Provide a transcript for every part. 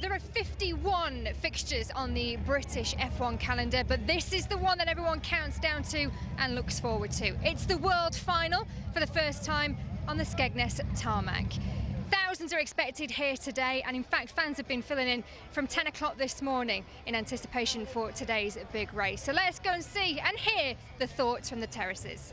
There are 51 fixtures on the British F1 calendar, but this is the one that everyone counts down to and looks forward to. It's the World Final for the first time on the Skegness tarmac. Thousands are expected here today, and in fact fans have been filling in from 10 o'clock this morning in anticipation for today's big race. So let's go and see and hear the thoughts from the terraces.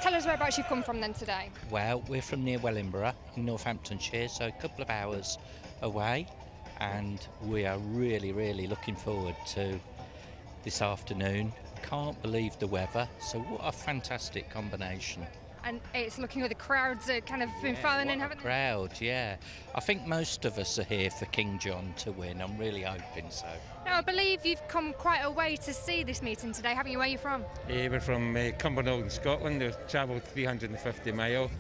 Tell us whereabouts you've come from then today. Well, we're from near Wellingborough in Northamptonshire, so a couple of hours away, and we are really looking forward to this afternoon. Can't believe the weather, so what a fantastic combination. And it's looking like the crowds are kind of been filing in, haven't they? Crowd, yeah. I think most of us are here for King John to win. I'm really hoping so. Now, I believe you've come quite a way to see this meeting today, haven't you? Where are you from? We're from Cumbernauld in Scotland. We've travelled 350 mile,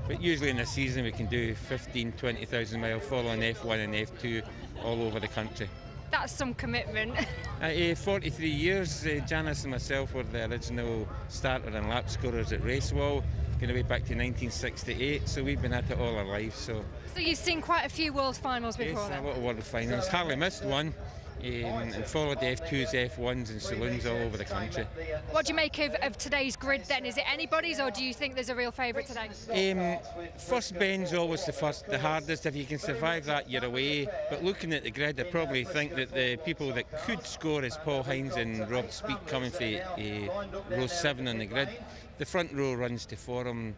but usually in a season we can do 15,000–20,000 mile following F1 and F2 all over the country. That's some commitment. 43 years, Janice and myself were the original starter and lap scorers at Racewall, going way back to 1968, so we've been at it all our lives. So you've seen quite a few World Finals before then? Yes, a lot of World Finals. Hardly missed one, and followed the F2s, F1s and saloons all over the country. What do you make of today's grid then? Is it anybody's, or do you think there's a real favourite today? First bend's always the hardest. If you can survive that, you're away. But looking at the grid, I probably think that the people that could score is Paul Hines and Rob Speed coming for row 7 on the grid. The front row runs to Forum,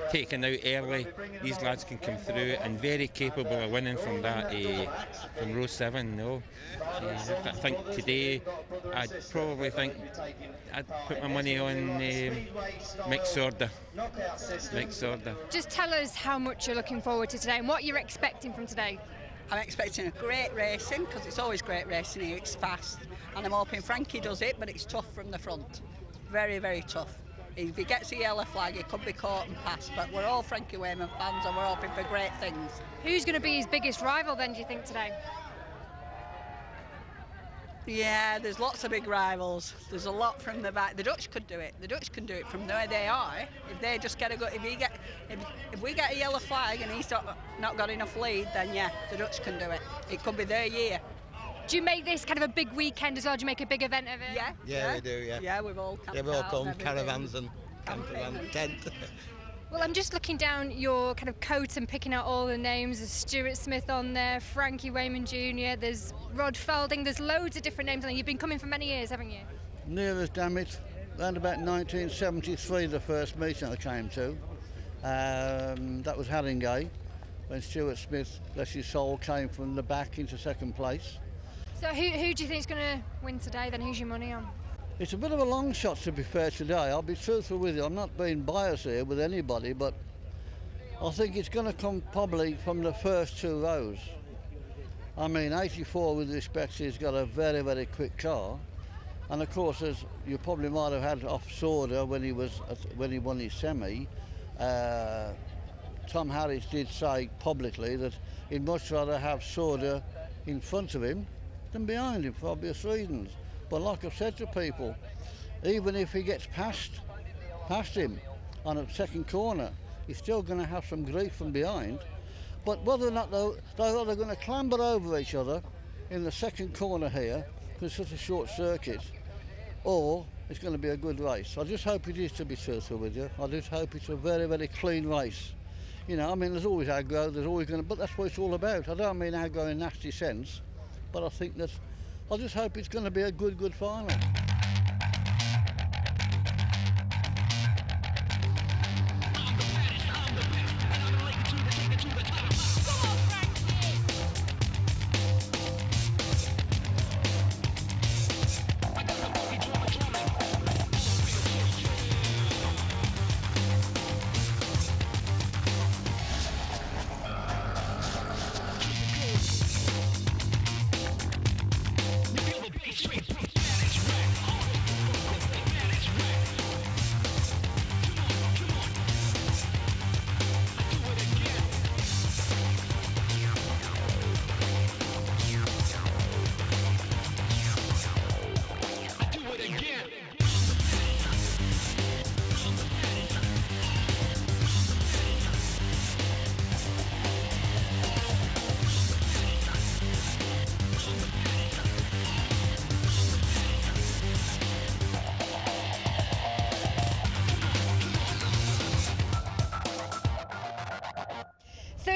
taken out early. These lads can come through and very capable of winning from that, from row 7. No, I think today I'd put my money on mixed order. Just tell us how much you're looking forward to today and what you're expecting from today. I'm expecting a great racing, because it's always great racing here. It's fast, and I'm hoping Frankie does it, but it's tough from the front. Very tough. If he gets a yellow flag, he could be caught and passed, but we're all Frankie Wayman fans and we're hoping for great things. Who's going to be his biggest rival then, do you think, today? Yeah, there's lots of big rivals. There's a lot from the back. The Dutch could do it. The Dutch can do it from where they are. If they just get a go, if we get a yellow flag and he's not got enough lead, then yeah, the Dutch can do it. It could be their year. Do you make this kind of a big weekend as well? Do you make a big event of it? Yeah, we do, yeah. Yeah, we've all camped we've all out come, and caravans and campervan, tent. Well, I'm just looking down your kind of coat and picking out all the names. There's Stuart Smith on there, Frankie Wayman Jr., there's Rod Felding, there's loads of different names on there. You've been coming for many years, haven't you? Near as damn it. Around about 1973, the first meeting I came to. That was Haringey, when Stuart Smith, bless his soul, came from the back into second place. So who do you think is going to win today then? Who's your money on? It's a bit of a long shot, to be fair, today. I'll be truthful with you. I'm not being biased here with anybody, but I think it's going to come probably from the first 2 rows. I mean, 84 with respect, he's got a very quick car. And of course, as you probably might have had off Sauder when he won his semi, Tom Harris did say publicly that he'd much rather have Sauder in front of him than behind him for obvious reasons. But like I've said to people, even if he gets past him on a second corner, he's still going to have some grief from behind. But whether or not they're either going to clamber over each other in the second corner here, because it's such a short circuit, or it's going to be a good race. I just hope it is, to be truthful with you. I just hope it's a very clean race. You know, I mean, there's always aggro, there's always going to, but that's what it's all about. I don't mean aggro in nasty sense, but I think that I just hope it's going to be a good final. Straight,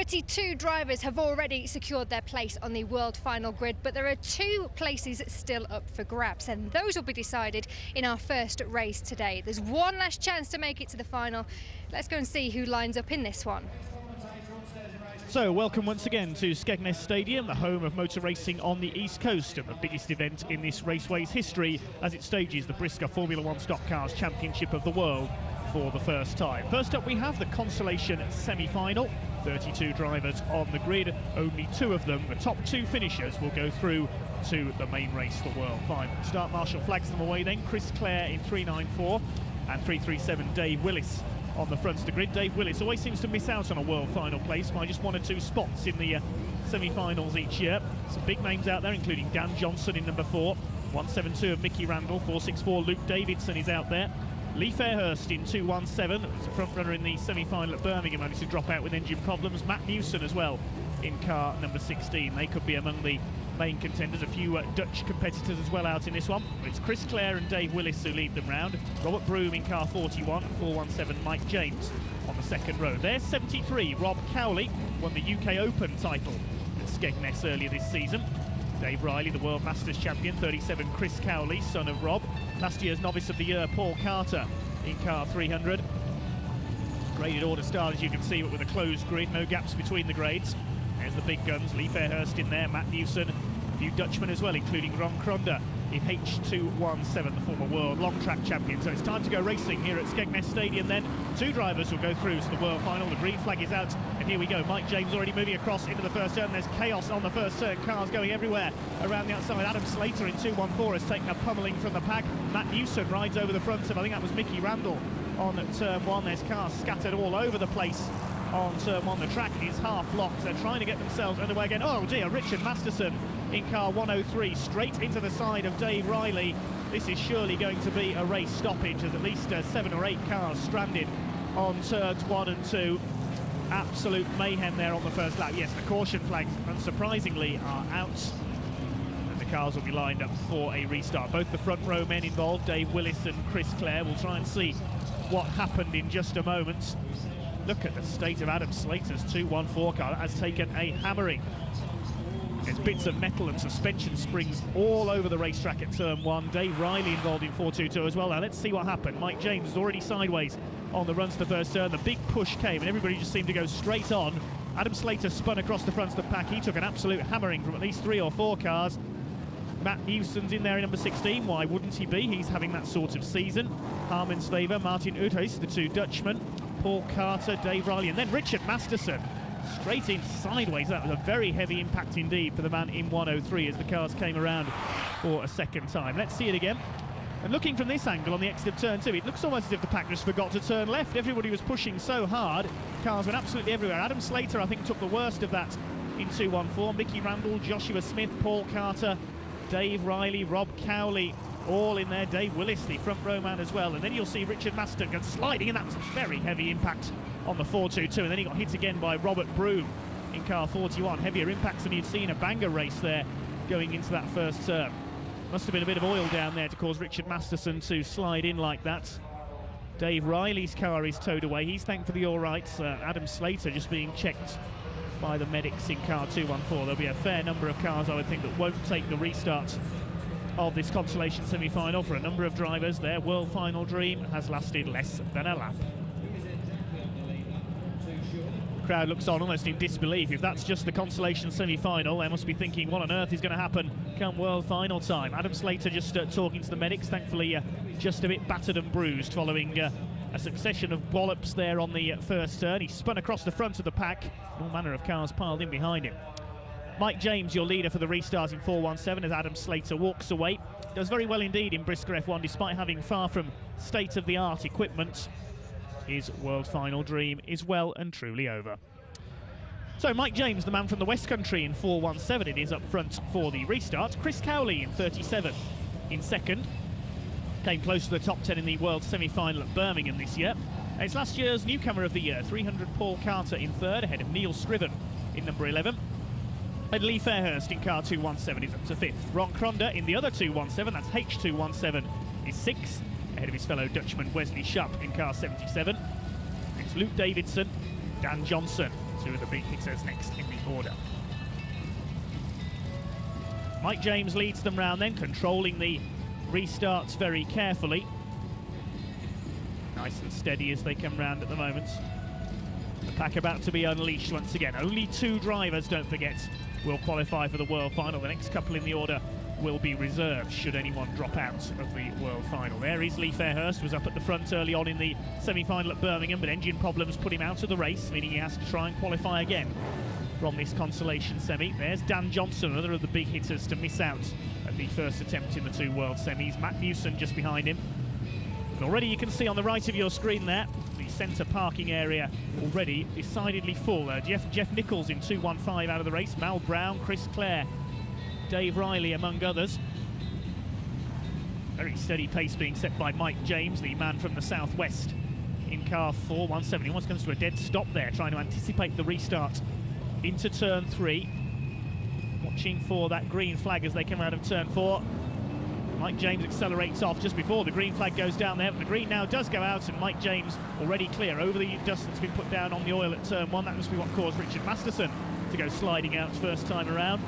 32 drivers have already secured their place on the world final grid, but there are 2 places still up for grabs, and those will be decided in our first race today. There's one last chance to make it to the final. Let's go and see who lines up in this one. So, welcome once again to Skegness Stadium, the home of motor racing on the East Coast, and the biggest event in this raceway's history as it stages the Briscoe Formula One Stock Cars Championship of the World for the first time. First up, we have the consolation semi-final. 32 drivers on the grid, only 2 of them, the top 2 finishers, will go through to the main race, the World Final. Start Marshall flags them away then. Chris Clare in 394 and 337 Dave Willis on the front of the grid. Dave Willis always seems to miss out on a World Final place by just 1 or 2 spots in the semi-finals each year. Some big names out there, including Dan Johnson in number 4, 172 of Mickey Randall, 464 Luke Davidson is out there. Lee Fairhurst in 217, was a front runner in the semi-final at Birmingham, managed to drop out with engine problems. Matt Newson as well in car number 16. They could be among the main contenders. A few Dutch competitors as well out in this one. It's Chris Clare and Dave Willis who lead them round. Robert Broom in car 41, 417 Mike James on the second row. There's 73 Rob Cowley, won the UK Open title at Skegness earlier this season. Dave Riley, the World Masters champion, 37 Chris Cowley, son of Rob. Last year's Novice of the Year, Paul Carter in car 300. Graded order start, as you can see, but with a closed grid, no gaps between the grades. There's the big guns, Lee Fairhurst in there, Matt Newson, a few Dutchmen as well, including Ron Kronda in H217, the former world long track champion. So it's time to go racing here at Skegness Stadium then. 2 drivers will go through to the world final. The green flag is out, and here we go. Mike James already moving across into the first turn. There's chaos on the first turn, cars going everywhere around the outside. Adam Slater in 214 has taken a pummeling from the pack. Matt Newson rides over the front of, I think that was Mickey Randall on turn 1. There's cars scattered all over the place on turn 1. The track is half blocked. They're trying to get themselves underway again. Oh dear, Richard Masterson in car 103 straight into the side of Dave Riley. This is surely going to be a race stoppage, as at least 7 or 8 cars stranded on turns 1 and 2. Absolute mayhem there on the first lap. Yes, the caution flags, unsurprisingly, are out, and the cars will be lined up for a restart. Both the front row men involved, Dave Willis and Chris Clare, will try and see what happened in just a moment. Look at the state of Adam Slater's 214 car. That has taken a hammering. There's bits of metal and suspension springs all over the racetrack at turn 1. Dave Riley involved in 422 as well. Now let's see what happened. Mike James is already sideways on the run to the first turn. The big push came and everybody just seemed to go straight on. Adam Slater spun across the front of the pack. He took an absolute hammering from at least 3 or 4 cars. Matt Newson's in there in number 16. Why wouldn't he be? He's having that sort of season. Harmon Staver, Martin Uthuis, the 2 Dutchmen. Paul Carter, Dave Riley, and then Richard Masterson straight in sideways. That was a very heavy impact indeed for the man in 103 as the cars came around for a second time. Let's see it again. And looking from this angle on the exit of turn 2, it looks almost as if the pack just forgot to turn left. Everybody was pushing so hard, cars went absolutely everywhere. Adam Slater, I think, took the worst of that in 214. Mickey Randall, Joshua Smith, Paul Carter, Dave Riley, Rob Cowley, all in there. Dave Willis, the front row man as well. And then you'll see Richard Masterton sliding, and that was a very heavy impact on the 422. And then he got hit again by Robert Broom in car 41. Heavier impacts than you'd see in a banger race there going into that first turn. Must have been a bit of oil down there to cause Richard Masterton to slide in like that. Dave Riley's car is towed away. He's thankfully all right. Adam Slater just being checked by the medics in car 214. There'll be a fair number of cars, I would think, that won't take the restart of this consolation semi-final. For a number of drivers, their world final dream has lasted less than a lap. The crowd looks on almost in disbelief. If that's just the consolation semi-final, they must be thinking, what on earth is going to happen come world final time? Adam Slater just talking to the medics, thankfully just a bit battered and bruised following a succession of wallops there on the first turn. He spun across the front of the pack, all manner of cars piled in behind him. Mike James, your leader for the restart in 417 as Adam Slater walks away. Does very well indeed in Briscoe F1 despite having far from state-of-the-art equipment. His world final dream is well and truly over. So Mike James, the man from the West Country in 417, it is up front for the restart. Chris Cowley in 37 in second. Came close to the top 10 in the world semi-final at Birmingham this year. It's last year's newcomer of the year, 300 Paul Carter in third, ahead of Neil Scriven in number 11. And Lee Fairhurst in car 217 is up to 5th. Ron Kronda in the other 217, that's H217, is 6th, ahead of his fellow Dutchman Wesley Schupp in car 77. It's Luke Davidson, Dan Johnson, two of the big hitters next in the order. Mike James leads them round then, controlling the restarts very carefully. Nice and steady as they come round at the moment. The pack about to be unleashed once again. Only 2 drivers, don't forget, will qualify for the World Final. The next couple in the order will be reserved should anyone drop out of the World Final. There is Lee Fairhurst, was up at the front early on in the semi-final at Birmingham, but engine problems put him out of the race, meaning he has to try and qualify again from this consolation semi. There's Dan Johnson, another of the big hitters to miss out at the first attempt in the 2 world semis. Matt Newson just behind him. And already you can see on the right of your screen there, the centre parking area already decidedly full. Jeff Nichols in 2.15 out of the race, Mal Brown, Chris Clare, Dave Riley among others. Very steady pace being set by Mike James, the man from the southwest, in car 4.17. He wants to come to a dead stop there, trying to anticipate the restart into turn 3. Watching for that green flag as they come out of turn 4. Mike James accelerates off just before the green flag goes down there, but the green now does go out, and Mike James already clear over the dust that's been put down on the oil at turn 1. That must be what caused Richard Masterson to go sliding out first time around.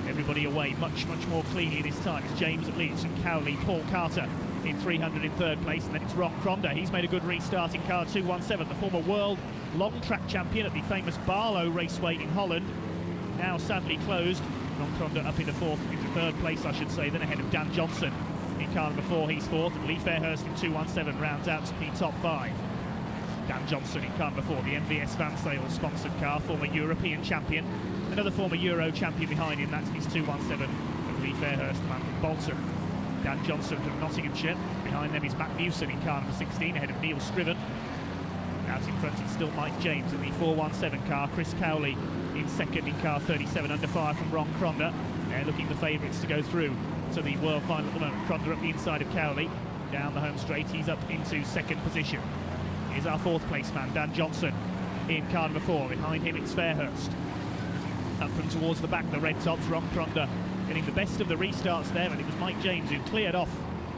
Everybody away much more cleanly this time. It's James that leads from Cowley, Paul Carter in 300 in 3rd place, and then it's Ron Cronda. He's made a good restart in car 2.17, the former world long track champion at the famous Barlow Raceway in Holland. Now sadly closed. Ron Cronda up into 3rd place, I should say, then ahead of Dan Johnson in car number 4. He's 4th, and Lee Fairhurst in 2.17 rounds out the top 5. Dan Johnson in car number 4, the MVS Van Sale sponsored car, former European champion. Another former Euro champion behind him, that's his 2.17 of Lee Fairhurst, the man from Bolton. Dan Johnson from Nottinghamshire. Behind them is Matt Newson in car number 16, ahead of Neil Scriven. Out in front is still Mike James in the 4.17 car. Chris Cowley in 2nd in car 37, under fire from Ron Cronda. They're looking the favourites to go through to the World Final at the moment. Cronda up the inside of Cowley. Down the home straight, he's up into 2nd position. Here's our 4th place man, Dan Johnson, in car number 4. Behind him it's Fairhurst. Up from towards the back, the red tops, Ron Cronda getting the best of the restarts there, and it was Mike James who cleared off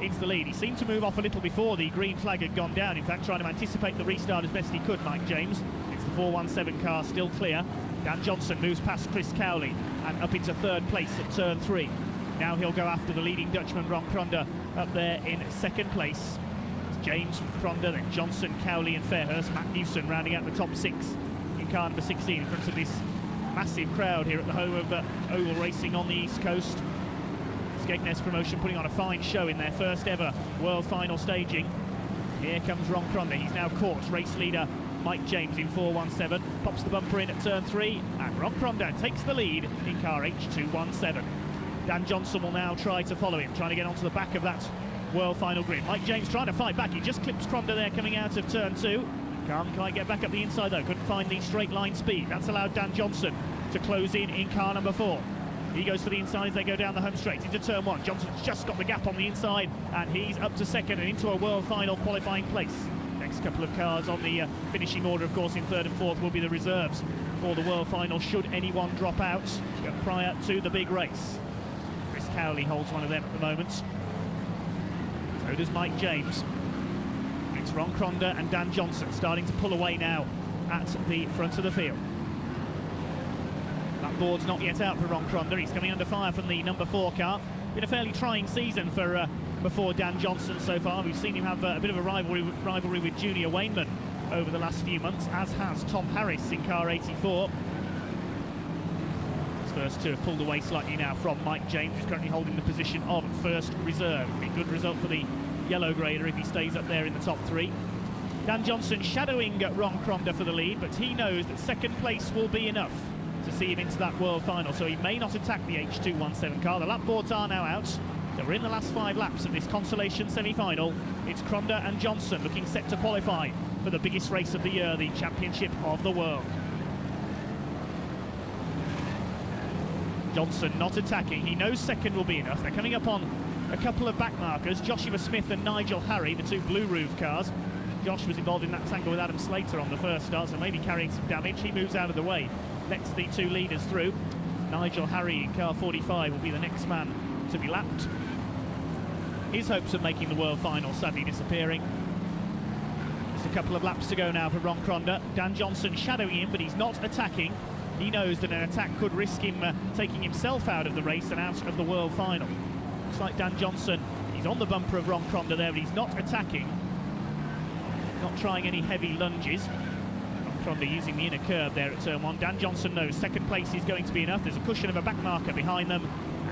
into the lead. He seemed to move off a little before the green flag had gone down, in fact trying to anticipate the restart as best he could, Mike James. It's the 4.17 car still clear. Dan Johnson moves past Chris Cowley and up into 3rd place at turn 3. Now he'll go after the leading Dutchman, Ron Cronda, up there in 2nd place. It's James from Cronda, then Johnson, Cowley and Fairhurst. Matt Newson rounding out the top 6 in car number 16 in front of this massive crowd here at the home of oval racing on the East Coast. Skegness Promotion putting on a fine show in their first ever World Final staging. Here comes Ron Cronda. He's now caught race leader Mike James in 4.17. Pops the bumper in at turn 3, and Ron Cronda takes the lead in car H2.17. Dan Johnson will now try to follow him, trying to get onto the back of that World Final grid. Mike James trying to fight back. He just clips Cronda there coming out of turn 2. Can't quite get back up the inside though, couldn't find the straight line speed. That's allowed Dan Johnson to close in car number 4. He goes for the inside as they go down the home straight into turn 1. Johnson's just got the gap on the inside, and he's up to 2nd and into a World Final qualifying place. Next couple of cars on the finishing order, of course, in 3rd and 4th will be the reserves for the World Final should anyone drop out prior to the big race. Chris Cowley holds one of them at the moment. So does Mike James. It's Ron Cronda and Dan Johnson starting to pull away now at the front of the field. That board's not yet out for Ron Cronda. He's coming under fire from the number 4 car. Been a fairly trying season for Dan Johnson so far. We've seen him have a bit of a rivalry with Junior Wainman over the last few months, as has Tom Harris in car 84. His first 2 have pulled away slightly now from Mike James, who's currently holding the position of first reserve. Be a good result for the yellow grader if he stays up there in the top 3. Dan Johnson shadowing Ron Cronda for the lead, but he knows that 2nd place will be enough to see him into that World Final, so he may not attack the H2.17 car. The lap boards are now out, so we're in the last 5 laps of this consolation semi-final. It's Cronda and Johnson looking set to qualify for the biggest race of the year, the Championship of the World. Johnson not attacking. He knows 2nd will be enough. They're coming up on a couple of back markers, Joshua Smith and Nigel Harry, the 2 blue roof cars. Josh was involved in that tangle with Adam Slater on the first start, so maybe carrying some damage. He moves out of the way, lets the 2 leaders through. Nigel Harry in car 45 will be the next man to be lapped. His hopes of making the World Final sadly disappearing. Just a couple of laps to go now for Ron Cronda. Dan Johnson shadowing him, but he's not attacking. He knows that an attack could risk him taking himself out of the race and out of the World Final. Looks like Dan Johnson, he's on the bumper of Ron Cronda there, but he's not attacking. Not trying any heavy lunges. Ron Cronda using the inner curve there at turn 1. Dan Johnson knows second place is going to be enough. There's a cushion of a back marker behind them.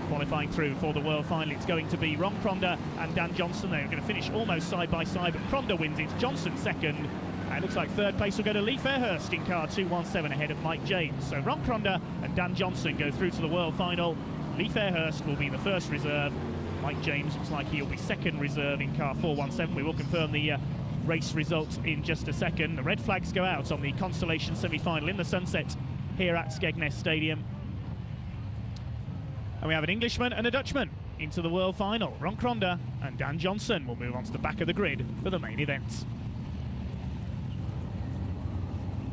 Qualifying through for the World Final, it's going to be Ron Cronda and Dan Johnson. They're going to finish almost side by side, but Cronda wins. It's Johnson second. And it looks like third place will go to Lee Fairhurst in car 217 ahead of Mike James. So Ron Cronda and Dan Johnson go through to the World Final. Lee Fairhurst will be the first reserve. Mike James looks like he'll be second reserve in car 417. We will confirm the race results in just a second. The red flags go out on the Constellation semi-final in the sunset here at Skegness Stadium. And we have an Englishman and a Dutchman into the World Final. Ron Cronda and Dan Johnson will move on to the back of the grid for the main event.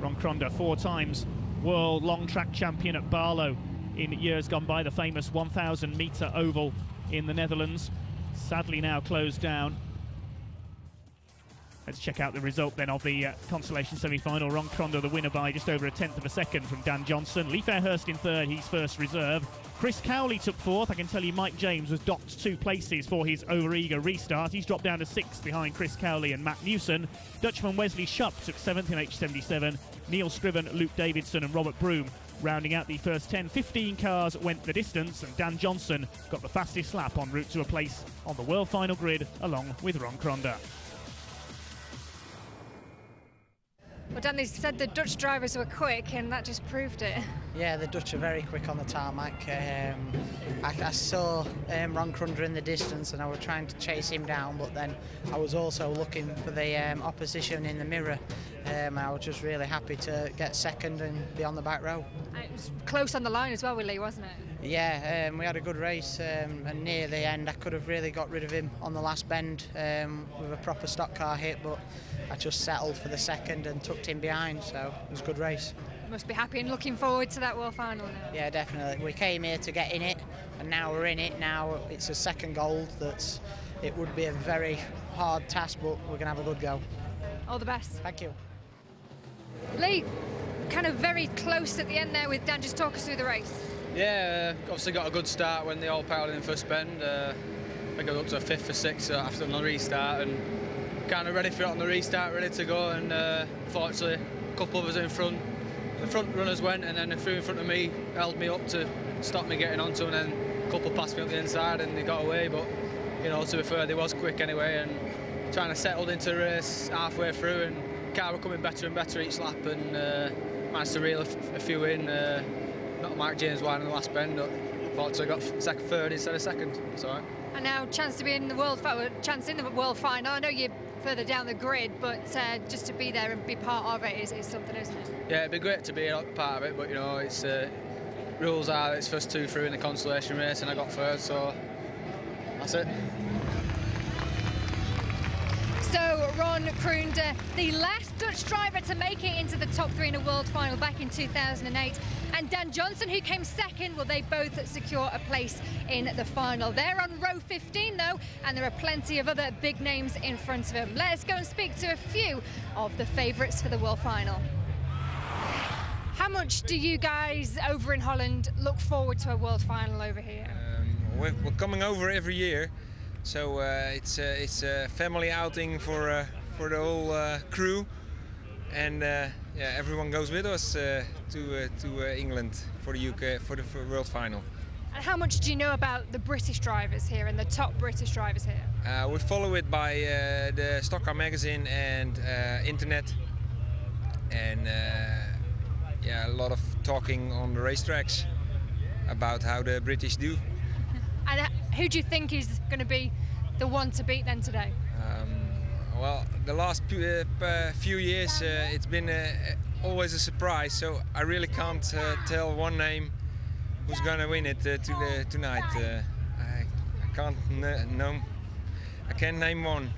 Ron Cronda, 4 times world long track champion at Barlow in years gone by, the famous 1,000-metre oval in the Netherlands, sadly now closed down. Let's check out the result then of the Constellation semi-final. Ron Cronda the winner by just over 1/10 of a second from Dan Johnson. Lee Fairhurst in third, he's first reserve. Chris Cowley took fourth. I can tell you Mike James was docked 2 places for his overeager restart. He's dropped down to 6th behind Chris Cowley and Matt Newson. Dutchman Wesley Schupp took 7th in H77. Neil Scriven, Luke Davidson and Robert Broom rounding out the first 10. 15 cars went the distance, and Dan Johnson got the fastest lap en route to a place on the World Final grid along with Ron Cronda. Well, Dan, they said the Dutch drivers were quick, and that just proved it. Yeah, the Dutch are very quick on the tarmac. I saw Ron Cronda in the distance, and I was trying to chase him down, but then I was also looking for the opposition in the mirror. I was just really happy to get second and be on the back row. It was close on the line as well with Lee, wasn't it? Yeah, we had a good race, and near the end I could have really got rid of him on the last bend with a proper stock car hit, but I just settled for the second and tucked him behind, so it was a good race. You must be happy and looking forward to that World Final now. Yeah, definitely. We came here to get in it, and now we're in it. Now it's a second gold. It would be a very hard task, but we're going to have a good go. All the best. Thank you. Lee, kind of very close at the end there with Dan. Just talk us through the race. Yeah, obviously got a good start when they all powered in first bend. I think I got up to a 5th or 6th after the restart, and kind of ready for it on the restart, ready to go. And fortunately, a couple of us in front. The front runners went, and then a few in front of me held me up to stop me getting onto, and then a couple passed me up the inside, and they got away. But you know, to be fair, they was quick anyway, and trying to settle into the race halfway through, and car were coming better and better each lap, and managed to reel a few in. Not Mark James wide in the last bend, but fortunately got third instead of second. It's all right. And now chance to be in the World Final. I know you're further down the grid, but just to be there and be part of it is something, isn't it? Yeah, it'd be great to be a part of it, but you know, it's rules are it's first 2 through in the Constellation race, and I got third, so that's it. So Ron Cronda, the last Dutch driver to make it into the top 3 in a World Final back in 2008, and Dan Johnson, who came second. Will they both secure a place in the final? They're on row 15 though, and there are plenty of other big names in front of them. Let's go and speak to a few of the favourites for the World Final. How much do you guys over in Holland look forward to a World Final over here? We're coming over every year. So it's a family outing for the whole crew, and yeah, everyone goes with us to England for the UK for the World Final. And how much do you know about the British drivers here and the top British drivers here? We follow it by the Stock Car magazine and internet, and yeah, a lot of talking on the racetracks about how the British do. And who do you think is going to be the one to beat then today? Well, the last few years it's been always a surprise, so I really can't tell one name who's going to win it tonight. I can't I can't name one.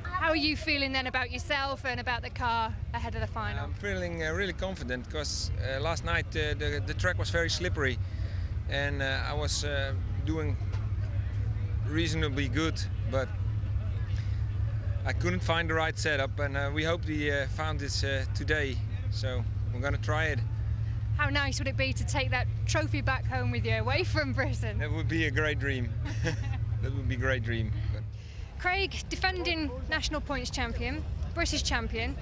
How are you feeling then about yourself and about the car ahead of the final? I'm feeling really confident because last night the track was very slippery, and I was doing reasonably good, but I couldn't find the right setup, and we hope we found this today. So we're going to try it. How nice would it be to take that trophy back home with you away from Britain? That would be a great dream. That would be a great dream. But Craig, defending national points champion, British champion,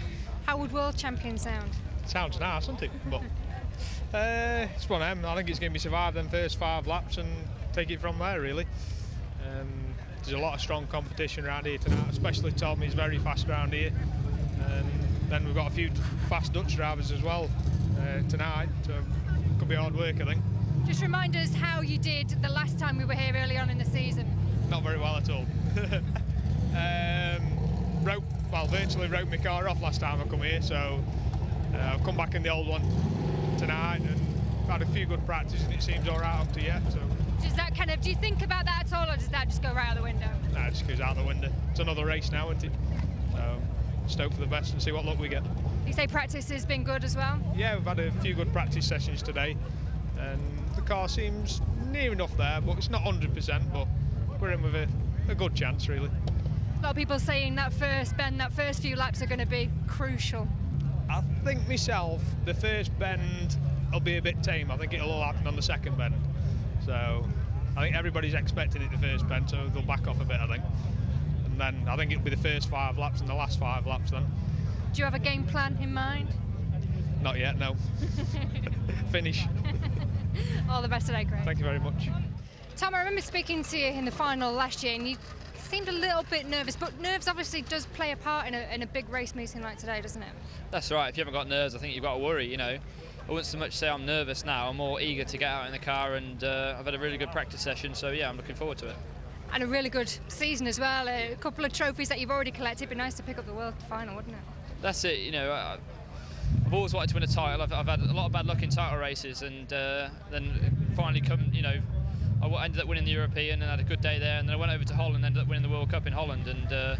how would world champion sound? Sounds nice, doesn't it? But it's one of them. I think it's going to be survive them first 5 laps and take it from there, really. There's a lot of strong competition around here tonight, especially Tom. He's very fast around here. And then we've got a few fast Dutch drivers as well tonight, so it could be hard work, I think. Just remind us how you did the last time we were here early on in the season. Not very well at all. Virtually wrote my car off last time I come here, so I've come back in the old one tonight and had a few good practices, and it seems all right up to yet. So. Does that do you think about that at all, or does that just go right out the window? No, it just goes out the window. It's another race now, isn't it? So just hope for the best and see what luck we get. You say practice has been good as well? Yeah, we've had a few good practice sessions today, and the car seems near enough there, but it's not 100%, but we're in with a good chance, really. A lot of people saying that first bend, that first few laps are going to be crucial. I think myself, the first bend will be a bit tame. I think it'll all happen on the second bend. So I think everybody's expecting it the first bend, so they'll back off a bit, I think. And then I think it'll be the first 5 laps and the last 5 laps then. Do you have a game plan in mind? Not yet, no. Finish. All the best today, Craig. Thank you very much. Tom, I remember speaking to you in the final last year, and you seemed a little bit nervous, but nerves obviously does play a part in a big race meeting like today, doesn't it? That's right. If you haven't got nerves, I think you've got to worry, you know. I wouldn't so much say I'm nervous now. I'm more eager to get out in the car, and I've had a really good practice session, so yeah, I'm looking forward to it. And a really good season as well. A couple of trophies that you've already collected. It'd be nice to pick up the world final, wouldn't it? That's it, you know. I've always wanted to win a title. I've had a lot of bad luck in title races, and then finally I ended up winning the European and had a good day there, and then I went over to Holland and ended up winning the World Cup in Holland, and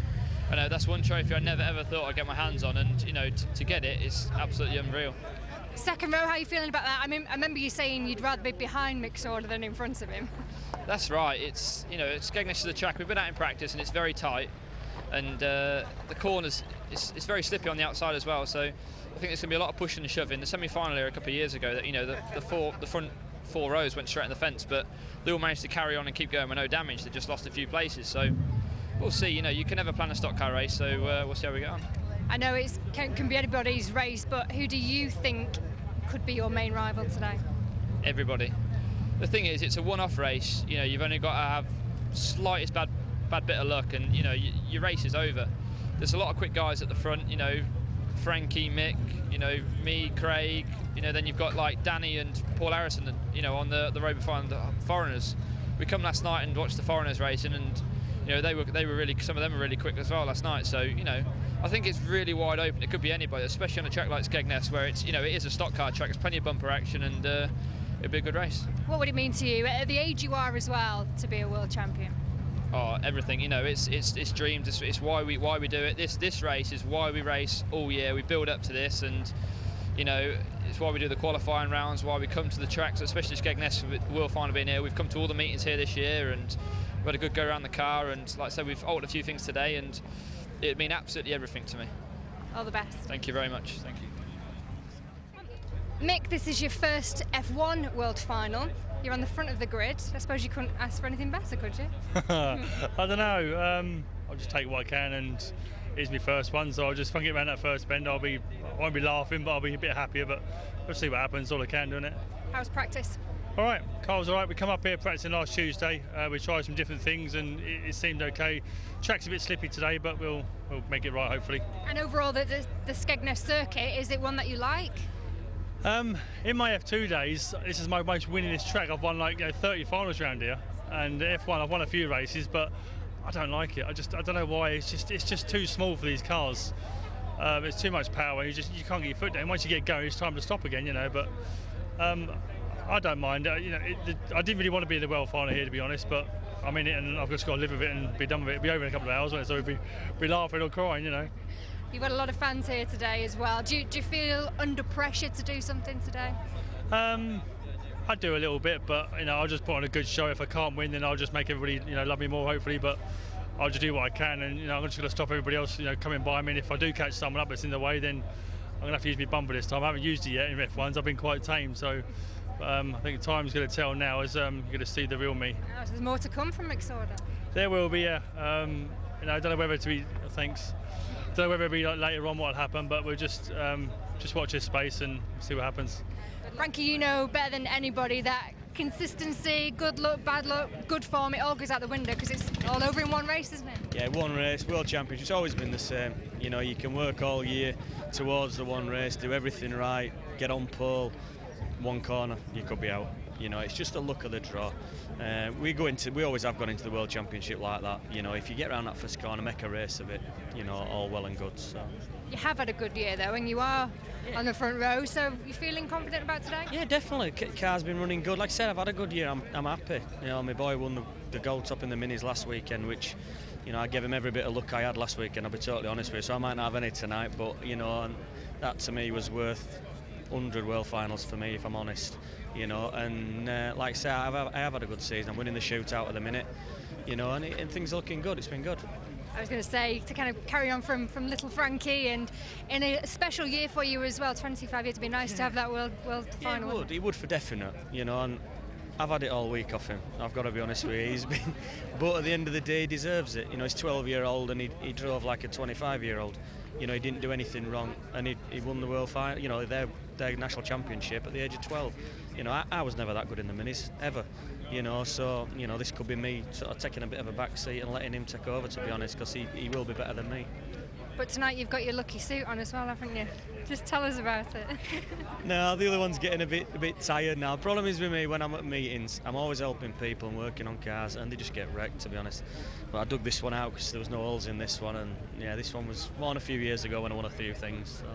I know that's one trophy I never ever thought I'd get my hands on, and you know, to get it is absolutely unreal. Second row, how are you feeling about that? I mean, I remember you saying you'd rather be behind Mick Sorder than in front of him. That's right. It's, you know, Skegness is the track. We've been out in practice and it's very tight, and the corners it's very slippy on the outside as well. So I think there's going to be a lot of pushing and shoving. The semi-final here a couple of years ago, that, you know, the front 4 rows went straight in the fence, but they all managed to carry on and keep going with no damage. They just lost a few places. So we'll see. You know, you can never plan a stock car race, so we'll see how we get on. I know it can be anybody's race, but who do you think could be your main rival today? Everybody. The thing is, it's a one-off race. You know, you've only got to have slightest bad bit of luck, and you know, your race is over. There's a lot of quick guys at the front. You know, Frankie, Mick, you know, me, Craig. You know, then you've got like Danny and Paul Harrison. You know, on the road before the foreigners. We come last night and watched the foreigners racing, and you know, they were really, some of them were really quick as well last night. So you know, I think it's really wide open. It could be anybody, especially on a track like Skegness, where it's, you know, it is a stock car track. There's plenty of bumper action, and it'd be a good race. What would it mean to you at the age you are as well to be a world champion? Oh, everything. You know, it's dreams. It's why we do it. This race is why we race all year. We build up to this, and you know, it's why we do the qualifying rounds. Why we come to the tracks, especially Skegness. The World Final being here. We've come to all the meetings here this year, and we've had a good go around the car. And like I said, we've altered a few things today, and it'd mean absolutely everything to me. All the best. Thank you very much. Thank you. Mick, this is your first F1 World Final. You're on the front of the grid. I suppose you couldn't ask for anything better, could you? I don't know. I'll just take what I can, and it's my first one, so I'll just funk it around that first bend. I won't be laughing, but I'll be a bit happier. But we'll see what happens. All I can, doing it. How's practice? All right, car's all right. We come up here practicing last Tuesday. We tried some different things, and it seemed okay. Track's a bit slippy today, but we'll make it right, hopefully. And overall, the Skegness circuit, is it one that you like? In my F2 days, this is my most winningest track. I've won like 30 finals around here, and F1 I've won a few races, but I don't like it. I don't know why. It's just too small for these cars. It's too much power. You can't get your foot down. Once you get going, it's time to stop again, you know. But I don't mind. You know, I didn't really want to be in the world final here, to be honest, but I'm in it, and I've just got to live with it and be done with it. It'll be over in a couple of hours, won't it? So we'll be laughing or crying, you know. You've got a lot of fans here today as well. Do you feel under pressure to do something today? I do a little bit, but you know, I'll just put on a good show. If I can't win, then I'll just make everybody, you know, love me more, hopefully. But I'll just do what I can, and I'm just going to stop everybody else coming by me. And if I do catch someone up that's in the way, then I'm going to have to use my bumper this time. I haven't used it yet in F1s. I've been quite tame, so I think time's going to tell now as you're going to see the real me. There's more to come from McSorda. There will be, yeah. I don't know whether to be. Thanks. Don't know whether it'll be like later on what'll happen, but we'll just watch this space and see what happens. Frankie, you know better than anybody that consistency, good luck, bad luck, good form, it all goes out the window because it's all over in one race, isn't it? Yeah, one race, World Championship, it's always been the same. You can work all year towards the one race, do everything right, get on pole, one corner, you could be out. It's just the luck of the draw. We always have gone into the World Championship like that. If you get around that first corner, make a race of it, all well and good. So. You have had a good year though, and you are on the front row, so you're feeling confident about today? Yeah, definitely. Car's been running good. Like I said, I've had a good year. I'm happy. My boy won the gold top in the minis last weekend, which, I gave him every bit of luck I had last weekend, I'll be totally honest with you. So I might not have any tonight, but, and that to me was worth 100 World Finals for me, if I'm honest. And like I say, I have had a good season. I'm winning the shootout at the minute, and things are looking good. It's been good. I was going to say, to kind of carry on from little Frankie, and in a special year for you as well, 25 years, it'd be nice to have that world final. He would for definite, and I've had it all week off him, I've got to be honest with you. But at the end of the day, he deserves it. He's 12-year-old and he drove like a 25-year-old. He didn't do anything wrong, and he won the world final, their national championship at the age of 12. I was never that good in the minis, ever. So this could be me sort of taking a bit of a back seat and letting him take over, to be honest, because he will be better than me. But tonight you've got your lucky suit on as well, haven't you? Just tell us about it. No, the other one's getting a bit tired now. The problem is with me, when I'm at meetings, I'm always helping people and working on cars, and they just get wrecked, to be honest. But I dug this one out because there was no holes in this one, and yeah, this one was won a few years ago when I won a few things. So,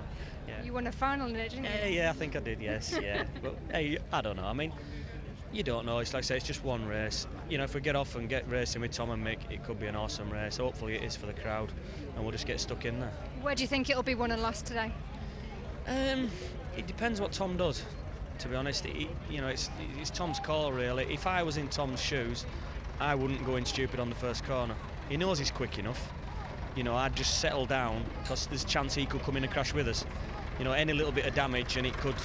yeah. You won a final in it, didn't you? Yeah, I think I did, yes, yeah. But hey, I don't know. I mean, you don't know. It's like I say, it's just one race. If we get off and get racing with Tom and Mick, it could be an awesome race. Hopefully it is for the crowd, and we'll just get stuck in there. Where do you think it'll be won and lost today? It depends what Tom does, to be honest. It's Tom's call, really. If I was in Tom's shoes, I wouldn't go in stupid on the first corner. He knows he's quick enough. I'd just settle down, because there's a chance he could come in and crash with us. Any little bit of damage and it could,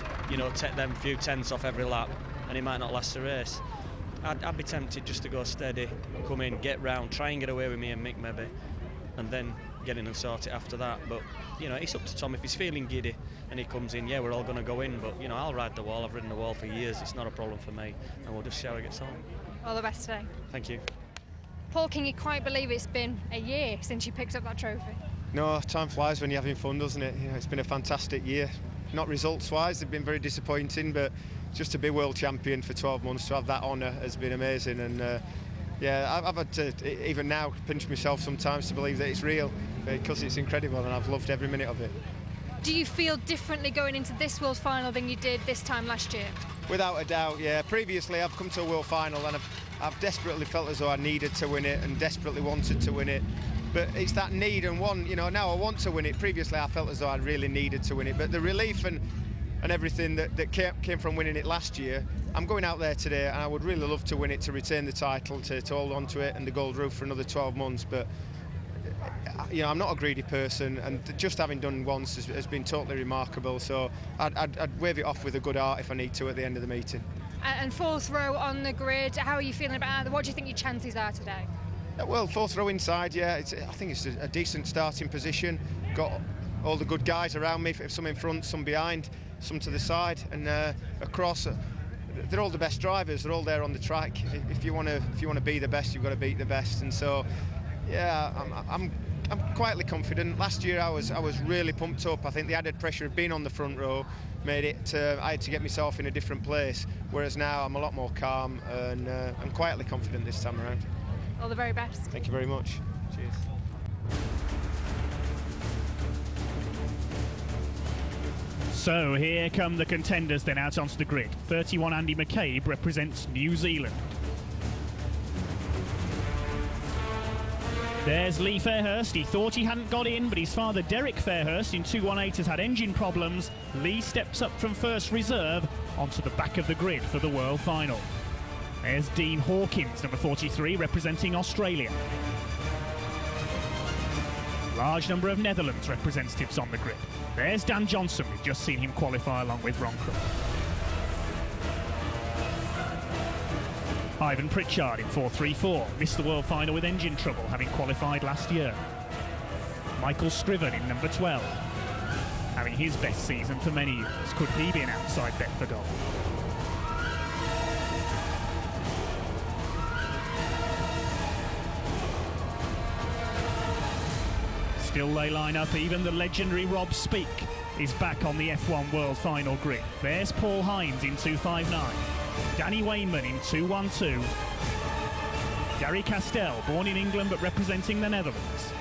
take them few tenths off every lap, and he might not last the race. I'd be tempted just to go steady, come in, get round, try and get away with me and Mick maybe, and then get in and sort it after that. But it's up to Tom. If he's feeling giddy and he comes in, yeah, we're all going to go in, but I'll ride the wall. I've ridden the wall for years. It's not a problem for me, and we'll just see how it gets on. All the best today. Thank you. Paul, can you quite believe it's been a year since you picked up that trophy? No, time flies when you're having fun, doesn't it? It's been a fantastic year. Not results-wise, they've been very disappointing, but just to be world champion for 12 months, to have that honour has been amazing. And yeah, I've had to, even now, pinch myself sometimes to believe that it's real, because it's incredible and I've loved every minute of it. Do you feel differently going into this world final than you did this time last year? Without a doubt, yeah. Previously I've come to a world final and I've desperately felt as though I needed to win it and desperately wanted to win it. But it's that need and want, now I want to win it. Previously I felt as though I really needed to win it. But the relief and everything that came from winning it last year, I'm going out there today and I would really love to win it, to retain the title, to hold on to it and the gold roof for another 12 months. But I'm not a greedy person, and just having done once has been totally remarkable. So I'd wave it off with a good heart if I need to at the end of the meeting. And fourth row on the grid, how are you feeling about that? What do you think your chances are today? Well, fourth row inside, yeah, I think it's a decent starting position. Got all the good guys around me, some in front, some behind, some to the side, and across. They're all the best drivers. They're all there on the track. If you want to be the best, you've got to beat the best. And so, yeah, I'm quietly confident. Last year I was really pumped up. I think the added pressure of being on the front row made it. I had to get myself in a different place. Whereas now I'm a lot more calm and I'm quietly confident this time around. All the very best. Thank you very much. Cheers. So here come the contenders then out onto the grid. 31 Andy McCabe represents New Zealand. There's Lee Fairhurst. He thought he hadn't got in, but his father Derek Fairhurst in 218 has had engine problems. Lee steps up from first reserve onto the back of the grid for the world final. There's Dean Hawkins, number 43, representing Australia. large number of Netherlands representatives on the grid. There's Dan Johnson, we've just seen him qualify along with Ron Crump. Ivan Pritchard in 4.34, missed the world final with engine trouble, having qualified last year. Michael Scriven in number 12, having his best season for many years. Could he be an outside bet for goal? Still they line up, even the legendary Rob Speak is back on the F1 World Final grid. There's Paul Hines in 2.59, Danny Wayman in 2.12, Gary Castell, born in England but representing the Netherlands,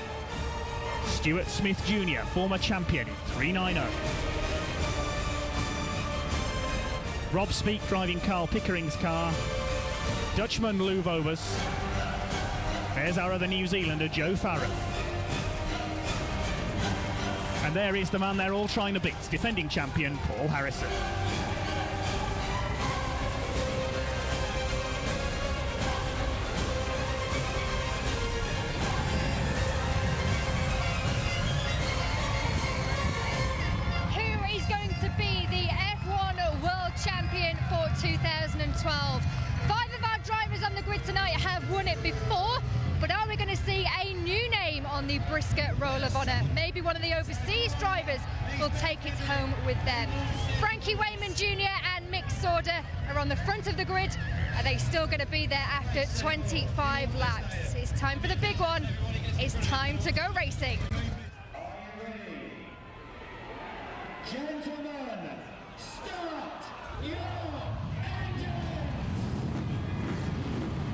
Stuart Smith Jr., former champion, in 3.90. Rob Speak driving Carl Pickering's car, Dutchman Lou Vobers. There's our other New Zealander, Joe Farah. And there is the man they're all trying to beat, defending champion Paul Harrison. Who is going to be the F1 World Champion for 2012? 5 of our drivers on the grid tonight have won it before, but are we going to see a new name on the Briscoe Roll of Honour? Maybe one of the overseas drivers will take it home with them. Frankie Wayman Jr. and Mick Sauder are on the front of the grid. Are they still going to be there after 25 laps? It's time for the big one. It's time to go racing. Gentlemen, start your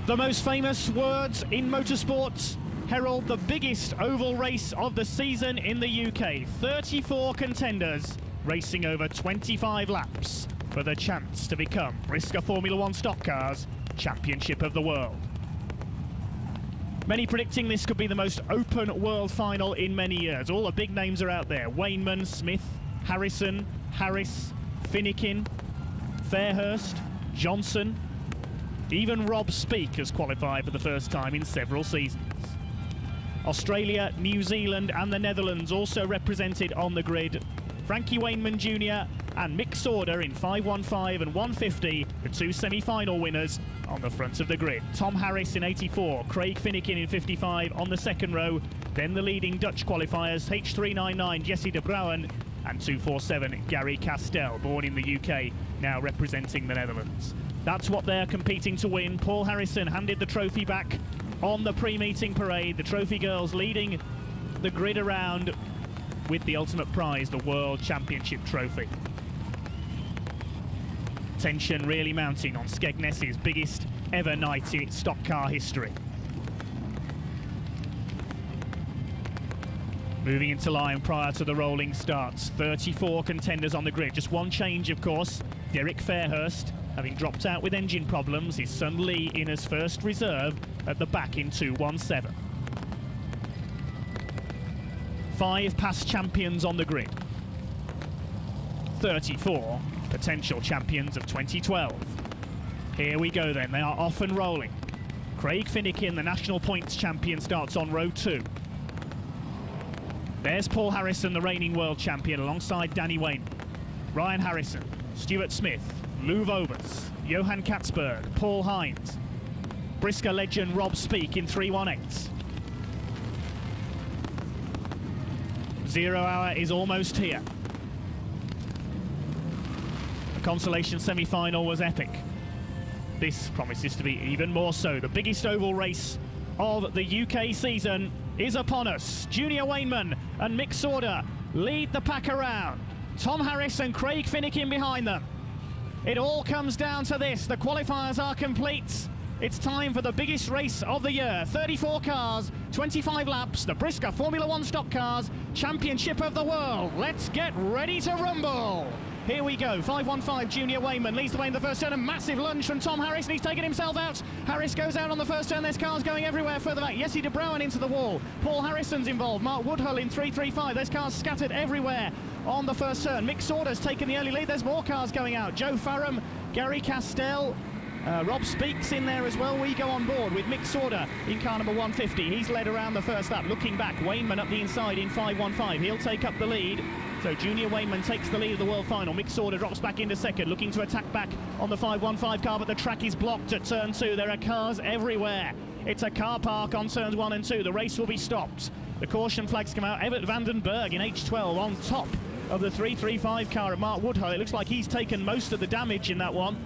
The most famous words in motorsport herald the biggest oval race of the season in the UK. 34 contenders racing over 25 laps for the chance to become Briscoe Formula One Stock Cars Championship of the World. Many predicting this could be the most open world final in many years. All the big names are out there. Wayman, Smith, Harrison, Harris, Finnegan, Fairhurst, Johnson. Even Rob Speak has qualified for the first time in several seasons. Australia, New Zealand and the Netherlands also represented on the grid. Frankie Wayman Jr. and Mick Sauder in 5.15 and 1.50, the two semi-final winners on the front of the grid. Tom Harris in 84, Craig Finnegan in 55 on the second row, then the leading Dutch qualifiers, H399 Jesse de Brouwen and 2.47 Gary Castell, born in the UK, now representing the Netherlands. That's what they're competing to win. Paul Harrison handed the trophy back on the pre-meeting parade. The trophy girls leading the grid around with the ultimate prize, the World Championship trophy. Tension really mounting on Skegness's biggest ever night in its stock car history. Moving into line prior to the rolling starts. 34 contenders on the grid. Just one change, of course. Derek Fairhurst, having dropped out with engine problems, his son Lee in as first reserve at the back in 2.17. 5 past champions on the grid. 34 potential champions of 2012. Here we go then, they are off and rolling. Craig Finnegan, the national points champion, starts on row 2. There's Paul Harrison, the reigning world champion, alongside Danny Wayne. Ryan Harrison, Stuart Smith, Lou Vobers, Johan Katzberg, Paul Hines. Briscoe legend Rob Speak in 3.18. 0 hour is almost here. The consolation semi-final was epic. This promises to be even more so. The biggest oval race of the UK season is upon us. Junior Wayman and Mick Sauder lead the pack around. Tom Harris and Craig Finnegan behind them. It all comes down to this. The qualifiers are complete. It's time for the biggest race of the year. 34 cars, 25 laps, the Briscoe Formula One Stock Cars Championship of the World. Let's get ready to rumble. Here we go, 5.15 Junior Wayman leads the way in the first turn. A massive lunge from Tom Harris, and he's taken himself out. Harris goes out on the first turn. There's cars going everywhere further back. Jesse de Brouwen into the wall. Paul Harrison's involved. Mark Woodhull in 3.35. There's cars scattered everywhere on the first turn. Mick Sauder's taken the early lead. There's more cars going out. Joe Farram, Gary Castell, Rob Speaks in there as well. We go on board with Mick Sorder in car number 150. He's led around the first lap. Looking back, Wainman up the inside in 515. He'll take up the lead. So Junior Wainman takes the lead of the World Final. Mick Sorder drops back into second, looking to attack back on the 515 car, but the track is blocked at turn 2. There are cars everywhere. It's a car park on turns 1 and 2. The race will be stopped. The caution flags come out. Evert van den Berg in H12 on top of the 335 car at Mark Woodhull. It looks like he's taken most of the damage in that one.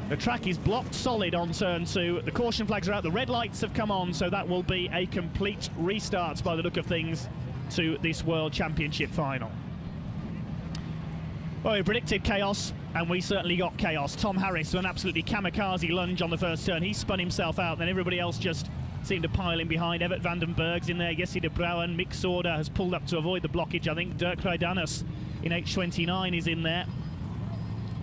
The track is blocked solid on turn 2. The caution flags are out. The red lights have come on, so that will be a complete restart by the look of things to this World Championship final. Well, we predicted chaos, and we certainly got chaos. Tom Harris with an absolutely kamikaze lunge on the first turn. He spun himself out, then everybody else just seemed to pile in behind. Evert van den Berg's in there, Jesse de Brouwen, Mick Sorder has pulled up to avoid the blockage, I think. Dirk Rijdanus in H29 is in there.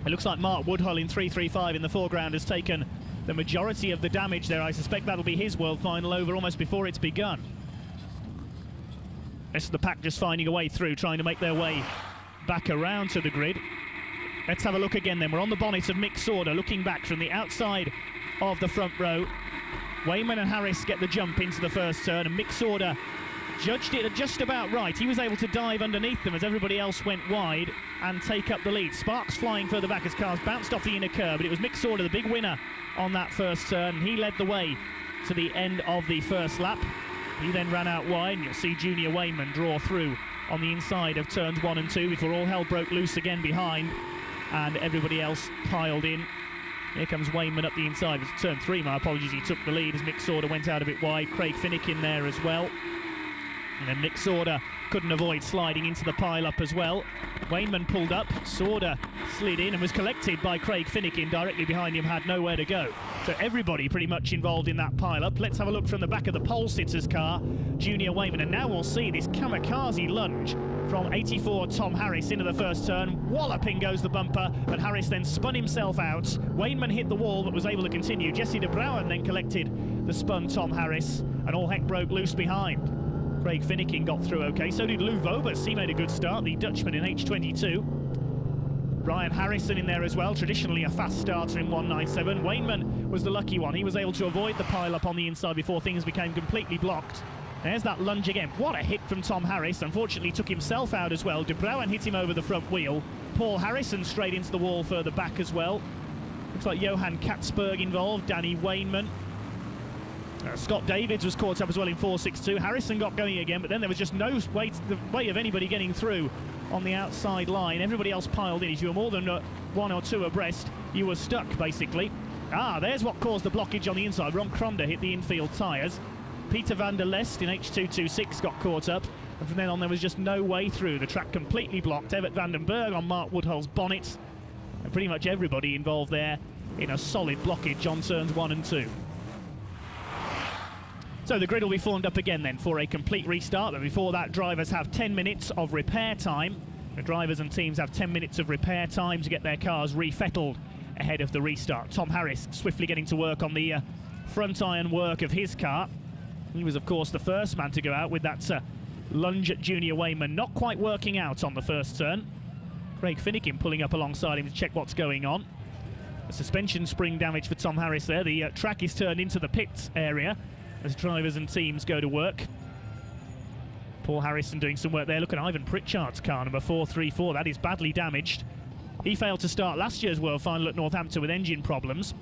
It looks like Mark Woodhull in 335 in the foreground has taken the majority of the damage there. I suspect that'll be his World Final over almost before it's begun. This is the pack just finding a way through, trying to make their way back around to the grid. Let's have a look again then. We're on the bonnet of Mick Sorder, looking back from the outside of the front row. Wainman and Harris get the jump into the first turn, and Mick Sorder judged it just about right. He was able to dive underneath them as everybody else went wide and take up the lead. Sparks flying further back as cars bounced off the inner curb, but it was Mick Sorder, the big winner on that first turn. He led the way to the end of the first lap. He then ran out wide, and you'll see Junior Wainman draw through on the inside of turns 1 and 2 before all hell broke loose again behind, and everybody else piled in. Here comes Wainman up the inside. It was turn 3, my apologies, he took the lead as Mick Sorder went out a bit wide. Craig Finnick in there as well. And then Mick Sorder couldn't avoid sliding into the pile-up as well. Wainman pulled up, Sorder slid in and was collected by Craig Finnick directly behind him, had nowhere to go. So everybody pretty much involved in that pile-up. Let's have a look from the back of the pole-sitters car, Junior Wainman, and now we'll see this kamikaze lunge from 84 Tom Harris into the first turn. Walloping goes the bumper, but Harris then spun himself out. Wainman hit the wall but was able to continue. Jesse de Brouwen then collected the spun Tom Harris, and all heck broke loose behind. Craig Finnick got through okay, so did Lou Vobus. He made a good start, the Dutchman in H22. Brian Harrison in there as well, traditionally a fast starter in 197. Wainman was the lucky one. He was able to avoid the pile-up on the inside before things became completely blocked. There's that lunge again. What a hit from Tom Harris. Unfortunately took himself out as well. De Brouwen hit him over the front wheel. Paul Harrison straight into the wall further back as well. Looks like Johan Katzberg involved, Danny Wainman. Scott Davids was caught up as well in 4.62. Harrison got going again, but then there was just no way of anybody getting through on the outside line. Everybody else piled in. If you were more than 1 or 2 abreast, you were stuck, basically. There's what caused the blockage on the inside. Ron Kronder hit the infield tyres. Peter van der Lest in H226 got caught up, and from then on there was just no way through. The track completely blocked. Evert van den Berg on Mark Woodhull's bonnet, and pretty much everybody involved there in a solid blockage on turns 1 and 2. So the grid will be formed up again then for a complete restart, but before that drivers have 10 minutes of repair time. The drivers and teams have 10 minutes of repair time to get their cars refettled ahead of the restart. Tom Harris swiftly getting to work on the front iron work of his car. He was of course the first man to go out with that lunge at Junior Wainman, not quite working out on the first turn. Craig Finnick pulling up alongside him to check what's going on. A suspension spring damage for Tom Harris there. The track is turned into the pits area as drivers and teams go to work. Paul Harrison doing some work there. Look at Ivan Pritchard's car, number 434. That is badly damaged. He failed to start last year's World Final at Northampton with engine problems.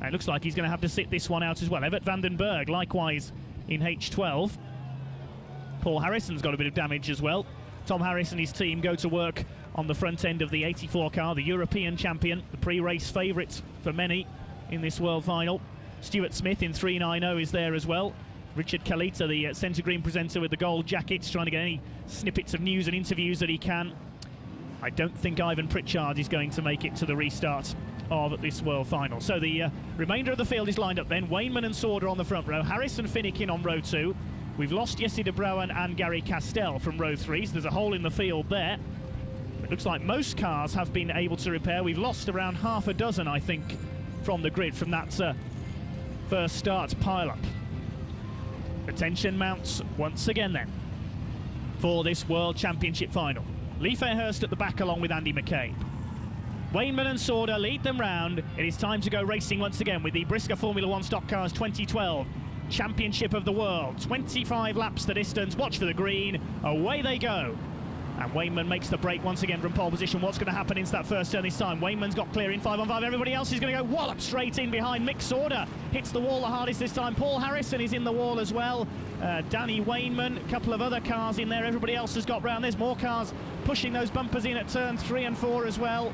And it looks like he's going to have to sit this one out as well. Evert van den Berg, likewise in H12. Paul Harrison's got a bit of damage as well. Tom Harris and his team go to work on the front end of the 84 car, the European champion, the pre-race favourite for many in this World Final. Stuart Smith in 390 is there as well. Richard Kalita, the centre green presenter with the gold jackets, trying to get any snippets of news and interviews that he can. I don't think Ivan Pritchard is going to make it to the restart of this World Final. So the remainder of the field is lined up then. Wainman and Sorder on the front row. Harris and Finnick in on row 2. We've lost Jesse de Brouwen and Gary Castell from row 3, so there's a hole in the field there. It looks like most cars have been able to repair. We've lost around half a dozen, I think, from the grid, from that first start pile-up. The tension mounts once again then for this World Championship final. Lee Fairhurst at the back along with Andy McCabe. Wainman and Sauder lead them round. It is time to go racing once again with the Brisker Formula 1 Stock Cars 2012 Championship of the World. 25 laps the distance. Watch for the green. Away they go. And Wainman makes the break once again from pole position. What's going to happen into that first turn this time? Wainman's got clear in 5 on 5. Everybody else is going to go wallop straight in behind. Mick Sauder hits the wall the hardest this time. Paul Harrison is in the wall as well. Danny Wainman, a couple of other cars in there. Everybody else has got round. There's more cars pushing those bumpers in at turn 3 and 4 as well.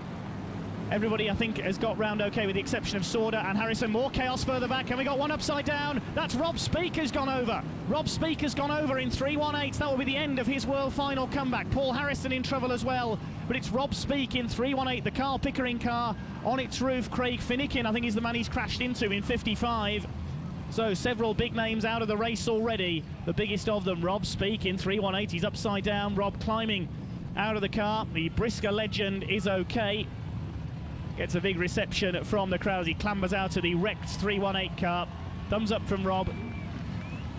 Everybody, I think, has got round okay with the exception of Sauder and Harrison. More chaos further back, and we got one upside down. That's Rob Speaker's gone over. Rob Speaker's gone over in 3.18. That will be the end of his world final comeback. Paul Harrison in trouble as well, but it's Rob Speak in 3.18. The Carl Pickering car on its roof. Craig Finnegan, I think, is the man he's crashed into in 55. So several big names out of the race already. The biggest of them, Rob Speak in 3.18. He's upside down. Rob climbing out of the car. The Brisker legend is okay. Gets a big reception from the crowd as he clambers out of the wrecked 3.18 car. Thumbs up from Rob.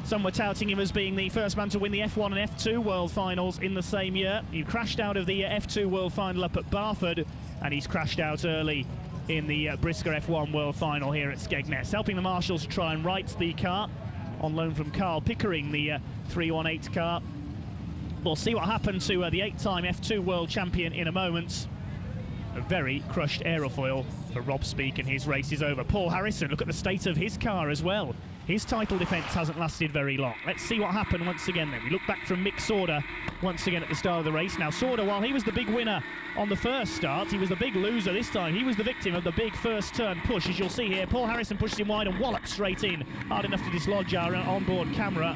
Some were touting him as being the first man to win the F1 and F2 World Finals in the same year. He crashed out of the F2 World Final up at Barford, and he's crashed out early in the Brisker F1 World Final here at Skegness. Helping the marshals to try and right the car, on loan from Carl Pickering, the 3.18 car. We'll see what happened to the 8-time F2 World Champion in a moment. A very crushed aerofoil for Rob Speak, and his race is over. Paul Harrison, look at the state of his car as well. His title defence hasn't lasted very long. Let's see what happened once again then. We look back from Mick Sauder once again at the start of the race. Now Sauder, while he was the big winner on the first start, he was the big loser this time. He was the victim of the big first turn push, as you'll see here. Paul Harrison pushes him wide and wallops straight in. Hard enough to dislodge our onboard camera.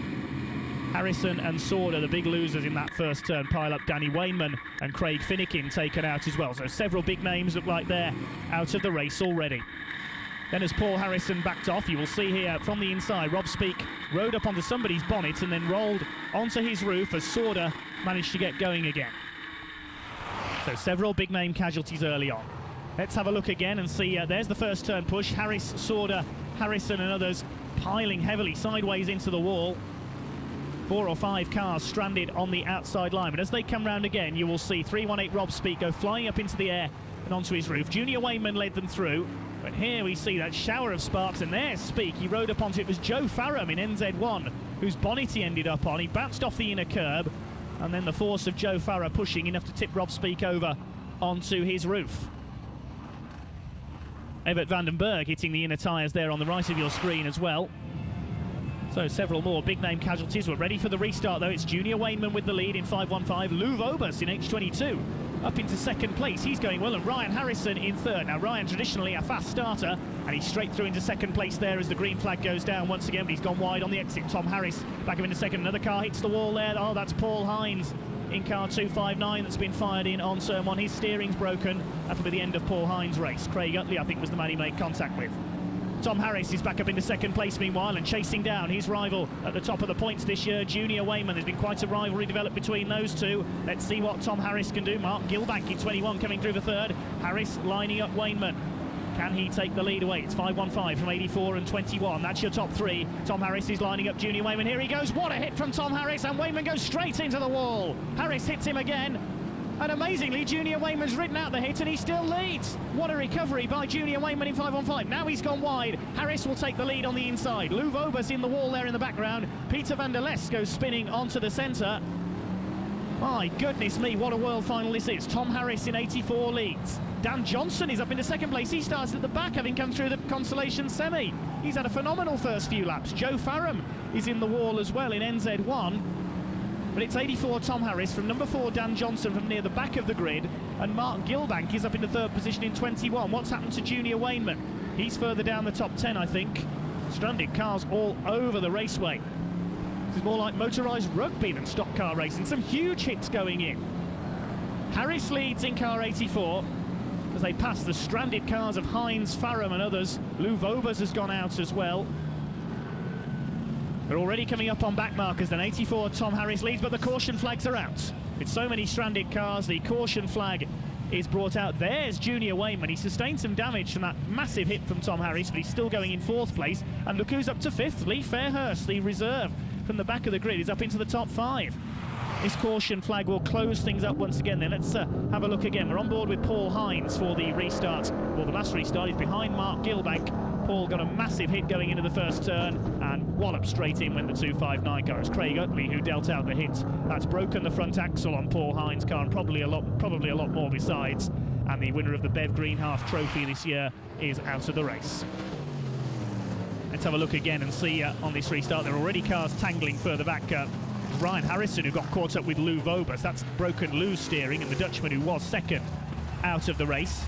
Harrison and Sauder, the big losers in that first turn, pile up. Danny Wainman and Craig Finnegan taken out as well. So several big names look like they're out of the race already. Then as Paul Harrison backed off, you will see here from the inside, Rob Speak rode up onto somebody's bonnet and then rolled onto his roof as Sauder managed to get going again. So several big name casualties early on. Let's have a look again and see, there's the first turn push. Harris, Sauder, Harrison and others piling heavily sideways into the wall. 4 or 5 cars stranded on the outside line, but as they come round again, you will see 3.18 Rob Speak go flying up into the air and onto his roof. Junior Wainman led them through, but here we see that shower of sparks, and there's Speak. He rode up onto it. It was Joe Farram in NZ1 whose bonnet he ended up on. He bounced off the inner curb, and then the force of Joe Farram pushing enough to tip Rob Speak over onto his roof. Evert van den Berg hitting the inner tyres there on the right of your screen as well. So several more big name casualties. We're ready for the restart though. It's Junior Wainman with the lead in 5.15. Lou Vobus in H22 up into second place. He's going well, and Ryan Harrison in third. Now Ryan, traditionally a fast starter, and he's straight through into second place there as the green flag goes down once again, but he's gone wide on the exit. Tom Harris back up into second. Another car hits the wall there. Oh, that's Paul Hines in car 259 that's been fired in on turn 1. His steering's broken. That'll be the end of Paul Hines' race. Craig Utley, I think, was the man he made contact with. Tom Harris is back up into second place meanwhile and chasing down his rival at the top of the points this year, Junior Wainman. There's been quite a rivalry developed between those two. Let's see what Tom Harris can do. Mark Gilbank in 21 coming through the third. Harris lining up Wainman. Can he take the lead away? It's 5.15 from 84 and 21. That's your top 3. Tom Harris is lining up Junior Wainman. Here he goes. What a hit from Tom Harris, and Wainman goes straight into the wall. Harris hits him again. And amazingly, Junior Wainman's ridden out the hit and he still leads. What a recovery by Junior Wainman in 5.15. Now he's gone wide. Harris will take the lead on the inside. Lou Vobus in the wall there in the background. Peter van der Les goes spinning onto the centre. My goodness me, what a world final this is. Tom Harris in 84 leads. Dan Johnson is up into second place. He starts at the back, having come through the consolation semi. He's had a phenomenal first few laps. Joe Farram is in the wall as well in NZ1. But it's 84 Tom Harris from number 4 Dan Johnson from near the back of the grid, and Mark Gilbank is up into third position in 21. What's happened to Junior Wainman? He's further down the top 10, I think. Stranded cars all over the raceway. This is more like motorised rugby than stock car racing. Some huge hits going in. Harris leads in car 84 as they pass the stranded cars of Hines, Farram and others. Lou Vobus has gone out as well. They're already coming up on back markers then. 84 Tom Harris leads, but the caution flags are out. With so many stranded cars, the caution flag is brought out. There's Junior Wainman. He sustained some damage from that massive hit from Tom Harris, but he's still going in 4th place. And look who's up to 5th. Lee Fairhurst, the reserve from the back of the grid, is up into the top 5. This caution flag will close things up once again. Then let's have a look again. We're on board with Paul Hines for the restart. Well, the last restart is behind Mark Gilbank. Paul got a massive hit going into the first turn and walloped straight in when the 259 car. It's Craig Utley who dealt out the hit. That's broken the front axle on Paul Hines' car, and probably a lot more besides. And the winner of the Bev Green Half Trophy this year is out of the race. Let's have a look again and see on this restart. There are already cars tangling further back. Ryan Harrison, who got caught up with Lou Vobus. That's broken Lou's steering, and the Dutchman, who was second, out of the race.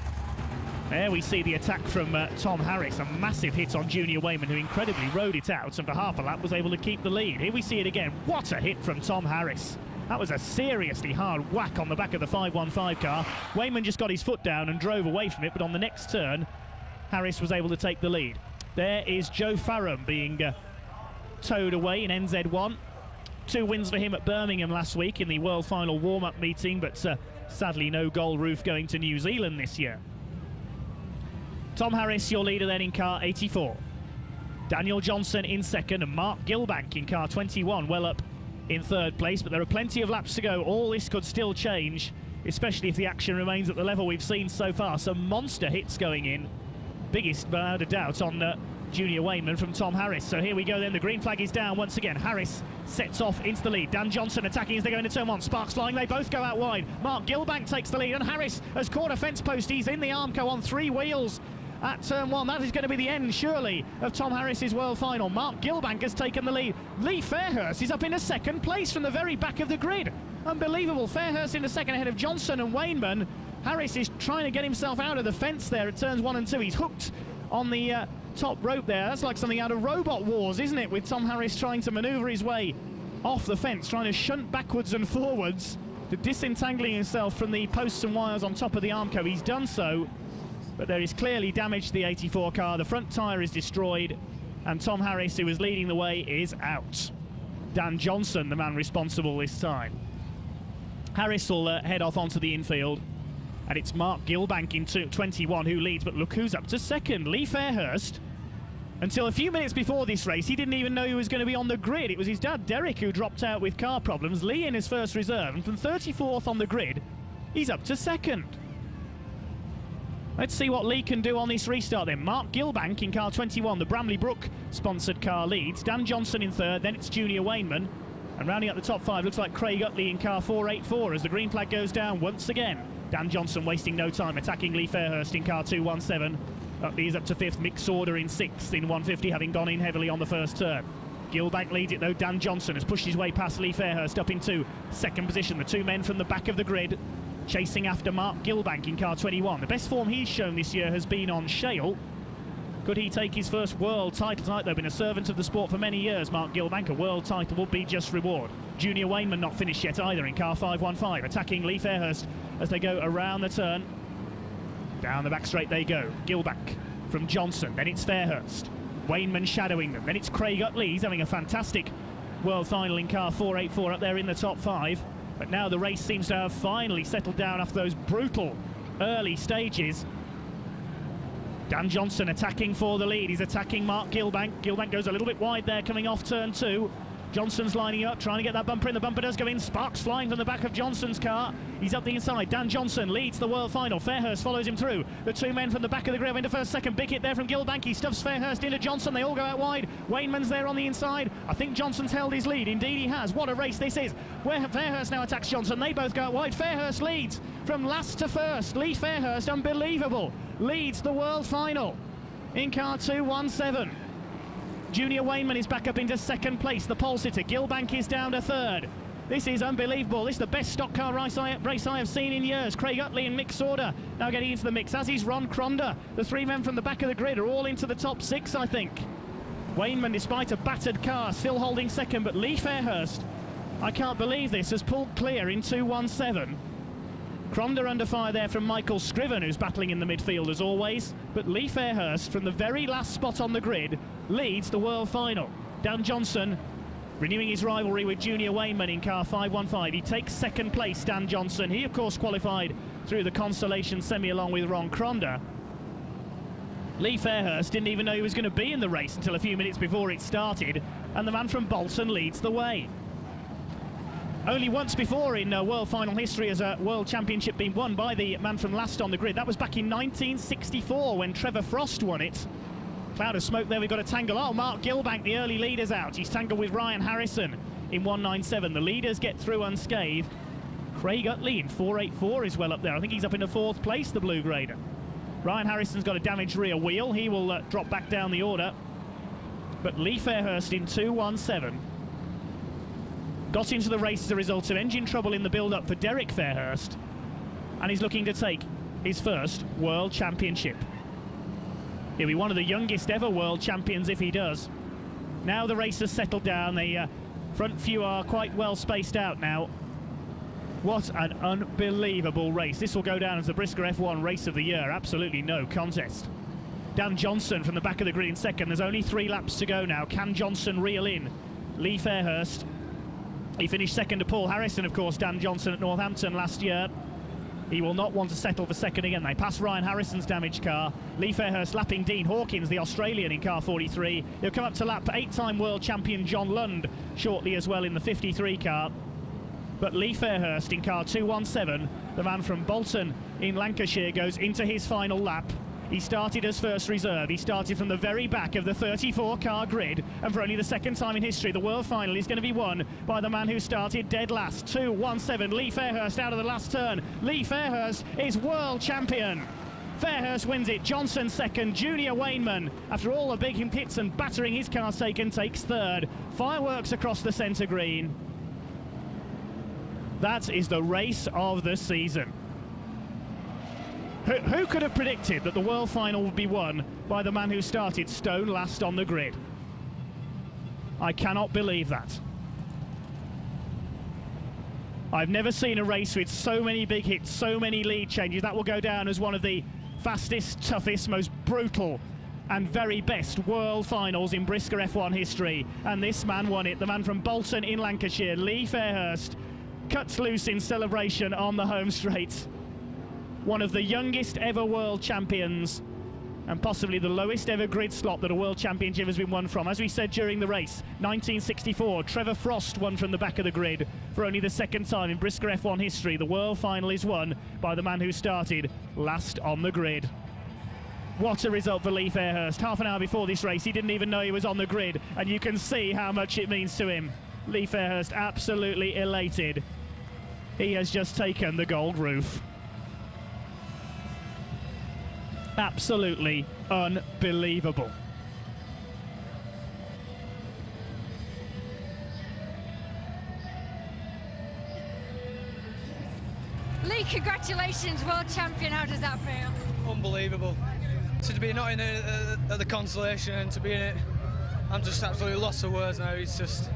There we see the attack from Tom Harris, a massive hit on Junior Wayman, who incredibly rode it out and for half a lap was able to keep the lead. Here we see it again. What a hit from Tom Harris. That was a seriously hard whack on the back of the 515 car. Wayman just got his foot down and drove away from it, but on the next turn, Harris was able to take the lead. There is Joe Farram being towed away in NZ1. 2 wins for him at Birmingham last week in the World Final warm-up meeting, but sadly no goal roof going to New Zealand this year. Tom Harris, your leader then in car 84. Daniel Johnson in second, and Mark Gilbank in car 21, well up in third place, but there are plenty of laps to go. All this could still change, especially if the action remains at the level we've seen so far. Some monster hits going in, biggest without a doubt on Junior Wayman from Tom Harris. So here we go then, the green flag is down once again. Harris sets off into the lead. Dan Johnson attacking as they go into turn 1. Sparks flying, they both go out wide. Mark Gilbank takes the lead, and Harris has caught a fence post. He's in the Armco on 3 wheels at turn 1. That is going to be the end, surely, of Tom Harris's World Final. Mark Gilbank has taken the lead. Lee Fairhurst is up into second place from the very back of the grid. Unbelievable. Fairhurst in the second ahead of Johnson and Wayman. Harris is trying to get himself out of the fence there at turns 1 and 2. He's hooked on the top rope there. That's like something out of Robot Wars, isn't it, with Tom Harris trying to manoeuvre his way off the fence, trying to shunt backwards and forwards, to disentangling himself from the posts and wires on top of the Armco. He's done so, but there is clearly damage to the 84 car. The front tyre is destroyed, and Tom Harris, who was leading the way, is out. Dan Johnson, the man responsible this time. Harris will head off onto the infield, and it's Mark Gilbank in 21 who leads, but look who's up to second. Lee Fairhurst. Until a few minutes before this race, he didn't even know he was going to be on the grid. It was his dad, Derek, who dropped out with car problems. Lee in his first reserve, and from 34th on the grid, he's up to second. Let's see what Lee can do on this restart then. Mark Gilbank in car 21, the Bramley Brook sponsored car, leads. Dan Johnson in third, then it's Junior Wayman. And rounding up the top 5 looks like Craig Utley in car 484 as the green flag goes down once again. Dan Johnson wasting no time, attacking Lee Fairhurst in car 217. Utley is up to 5th, Mick Sauder in 6th in 150, having gone in heavily on the first turn. Gilbank leads it though. Dan Johnson has pushed his way past Lee Fairhurst up into second position. The 2 men from the back of the grid chasing after Mark Gilbank in car 21. The best form he's shown this year has been on shale. Could he take his first world title tonight, though? Been a servant of the sport for many years, Mark Gilbank. A world title would be just reward. Junior Wayman not finished yet either in car 515, attacking Lee Fairhurst as they go around the turn. Down the back straight they go. Gilbank from Johnson, then it's Fairhurst. Wayman shadowing them, then it's Craig Utley. He's having a fantastic world final in car 484 up there in the top 5. But now the race seems to have finally settled down after those brutal early stages. Dan Johnson attacking for the lead. He's attacking Mark Gilbank. Gilbank goes a little bit wide there coming off turn 2. Johnson's lining up, trying to get that bumper in. The bumper does go in. Sparks flying from the back of Johnson's car. He's up the inside. Dan Johnson leads the world final. Fairhurst follows him through. The 2 men from the back of the grid into first, second. Big hit there from Gilbank. He stuffs Fairhurst into Johnson. They all go out wide. Wayman's there on the inside. I think Johnson's held his lead. Indeed he has. What a race this is. Where Fairhurst now attacks Johnson. They both go out wide. Fairhurst leads from last to first. Lee Fairhurst, unbelievable, leads the world final in car 217. Junior Wayman is back up into second place, the pole sitter. Gilbank is down to third. This is unbelievable. This is the best stock car race I have seen in years. Craig Utley and Mick Sauder now getting into the mix, as is Ron Cronder. The 3 men from the back of the grid are all into the top 6, I think. Wayman, despite a battered car, still holding second, but Lee Fairhurst, I can't believe this, has pulled clear in 217. Cronder under fire there from Michael Scriven, who's battling in the midfield as always. But Lee Fairhurst, from the very last spot on the grid, leads the world final. Dan Johnson renewing his rivalry with Junior Wayman in car 515. He takes second place, Dan Johnson. He, of course, qualified through the consolation semi along with Ron Cronder. Lee Fairhurst didn't even know he was going to be in the race until a few minutes before it started. And the man from Bolton leads the way. Only once before in World Final history has a World Championship been won by the man from last on the grid. That was back in 1964 when Trevor Frost won it. Cloud of smoke there, we've got a tangle. Oh, Mark Gilbank, the early leader's out. He's tangled with Ryan Harrison in 197. The leaders get through unscathed. Craig Utley in 484 is well up there. I think he's up in the 4th place, the blue grader. Ryan Harrison's got a damaged rear wheel. He will drop back down the order. But Lee Fairhurst in 217 got into the race as a result of engine trouble in the build-up for Derek Fairhurst, and he's looking to take his first World Championship. He'll be one of the youngest ever World Champions if he does. Now the race has settled down. The front few are quite well spaced out now. What an unbelievable race. This will go down as the Brisker F1 Race of the Year. Absolutely no contest. Dan Johnson from the back of the grid in second. There's only 3 laps to go now. Can Johnson reel in Lee Fairhurst? He finished second to Paul Harrison, of course, Dan Johnson at Northampton last year. He will not want to settle for second again. They pass Ryan Harrison's damaged car. Lee Fairhurst lapping Dean Hawkins, the Australian, in car 43. He'll come up to lap 8-time world champion John Lund shortly as well in the 53 car. But Lee Fairhurst in car 217, the man from Bolton in Lancashire, goes into his final lap. He started as first reserve. He started from the very back of the 34-car grid, and for only the 2nd time in history, the World Final is going to be won by the man who started dead last. 217, Lee Fairhurst out of the last turn. Lee Fairhurst is world champion. Fairhurst wins it. Johnson second. Junior Wainman, after all the big hits and battering his car's taken, takes third. Fireworks across the centre green. That is the race of the season. Who could have predicted that the World Final would be won by the man who started stone last on the grid? I cannot believe that. I've never seen a race with so many big hits, so many lead changes. That will go down as one of the fastest, toughest, most brutal and very best World Finals in Brisker F1 history. And this man won it, the man from Bolton in Lancashire, Lee Fairhurst, cuts loose in celebration on the home straight. One of the youngest ever world champions, and possibly the lowest ever grid slot that a world championship has been won from. As we said during the race, 1964, Trevor Frost won from the back of the grid for only the 2nd time in Brisker F1 history. The World Final is won by the man who started last on the grid. What a result for Lee Fairhurst. Half an hour before this race, he didn't even know he was on the grid, and you can see how much it means to him. Lee Fairhurst absolutely elated. He has just taken the gold roof. Absolutely unbelievable. Lee, congratulations, world champion. How does that feel? Unbelievable. So to be not in it at the consolation and to be in it, I'm just absolutely lost for words now. It just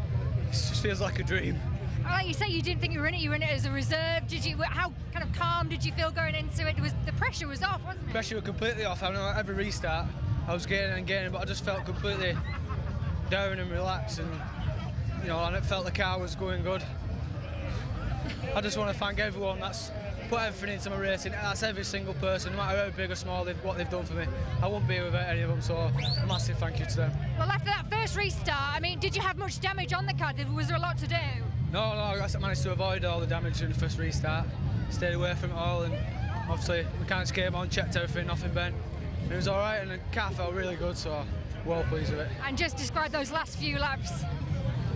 feels like a dream. Like you say, you didn't think you were in it. You were in it as a reserve. Did you? How kind of calm did you feel going into it? The pressure was off, wasn't it? Pressure was completely off. I know every restart I was getting, but I just felt completely down and relaxed, and and it felt the car was going good. I just want to thank everyone that's put everything into my racing. That's every single person, no matter how big or small, what they've done for me. I wouldn't be without any of them, so a massive thank you to them. Well, after that first restart, I mean, did you have much damage on the car? Was there a lot to do? No, I managed to avoid all the damage in the first restart. Stayed away from it all, and obviously mechanics came on, checked everything, nothing bent. It was all right, and the car felt really good, so well pleased with it. And just describe those last few laps.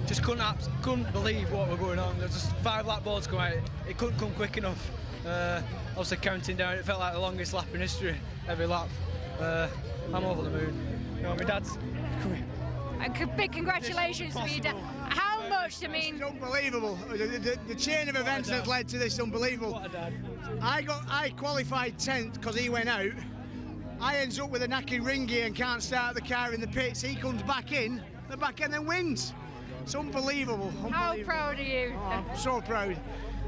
Just couldn't believe what were going on. There was just 5 lap boards going out. It couldn't come quick enough. Obviously counting down, it felt like the longest lap in history, every lap. I'm over the moon. My dad's coming. And big congratulations to you, Dad. How much, I mean... It's unbelievable. The chain of events that's led to this is unbelievable. What a dad. I qualified 10th because he went out. I ends up with a knackered ring gear and can't start the car in the pits. He comes back in, the back end then wins. It's unbelievable. How proud are you? Oh, I'm so proud.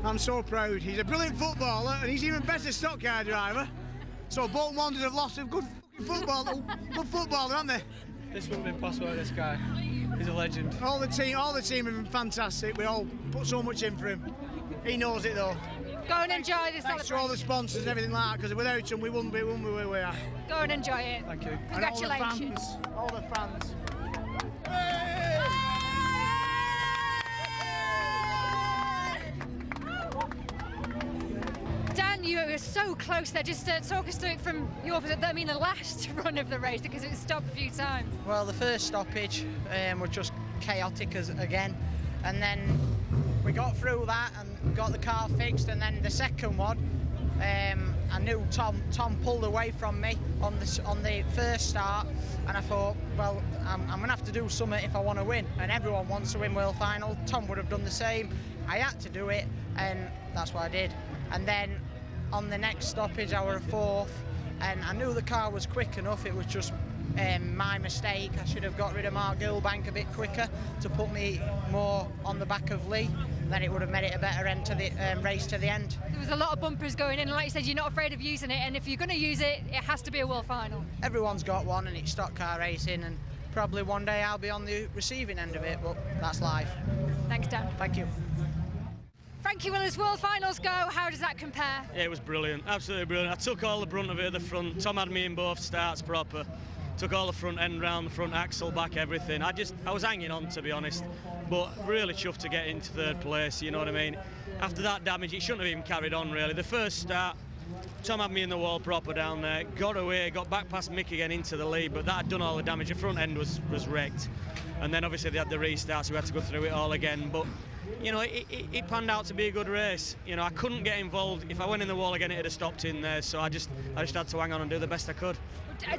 I'm so proud. He's a brilliant footballer, and he's even better stock car driver. So Bolton Wanderers have lost a good footballer, haven't they? This wouldn't have been possible with this guy. He's a legend. All the team have been fantastic. We all put so much in for him. He knows it though. Go and enjoy this celebration. Thanks to all the sponsors and everything like that, because without them we wouldn't be where we are. Go and enjoy it. Thank you. Congratulations. And all the fans. Dan, you were so close there. Just talk us through it from your perspective. I mean, the last run of the race, because it stopped a few times. Well, the first stoppage was just chaotic again, and then we got through that and got the car fixed, and then the second one, I knew Tom pulled away from me on the first start, and I thought, well, I'm going to have to do something if I want to win, and everyone wants to win World Final. Tom would have done the same. I had to do it, and that's what I did. And then on the next stoppage, I was fourth, and I knew the car was quick enough. It was just my mistake. I should have got rid of Mark Gilbank a bit quicker to put me more on the back of Lee. Then it would have made it a better end to the race to the end. There was a lot of bumpers going in, and like you said, you're not afraid of using it, and if you're going to use it, it has to be a World Final. Everyone's got one, and it's stock car racing, and probably one day I'll be on the receiving end of it, but that's life. Thanks, Dan. Thank you. Frankie Willer's World Finals go. How does that compare? Yeah, it was brilliant, absolutely brilliant. I took all the brunt of it at the front. Tom had me in both starts proper. Took all the front end round, the front axle, back, everything. I was hanging on, to be honest, but really chuffed to get into third place, you know what I mean? After that damage, it shouldn't have even carried on, really. The first start, Tom had me in the wall proper down there, got away, got back past Mick again into the lead, but that had done all the damage. The front end was wrecked. And then obviously they had the restart, so we had to go through it all again. But you know, it panned out to be a good race. You know, I couldn't get involved. If I went in the wall again, it'd have stopped in there. So I just had to hang on and do the best I could.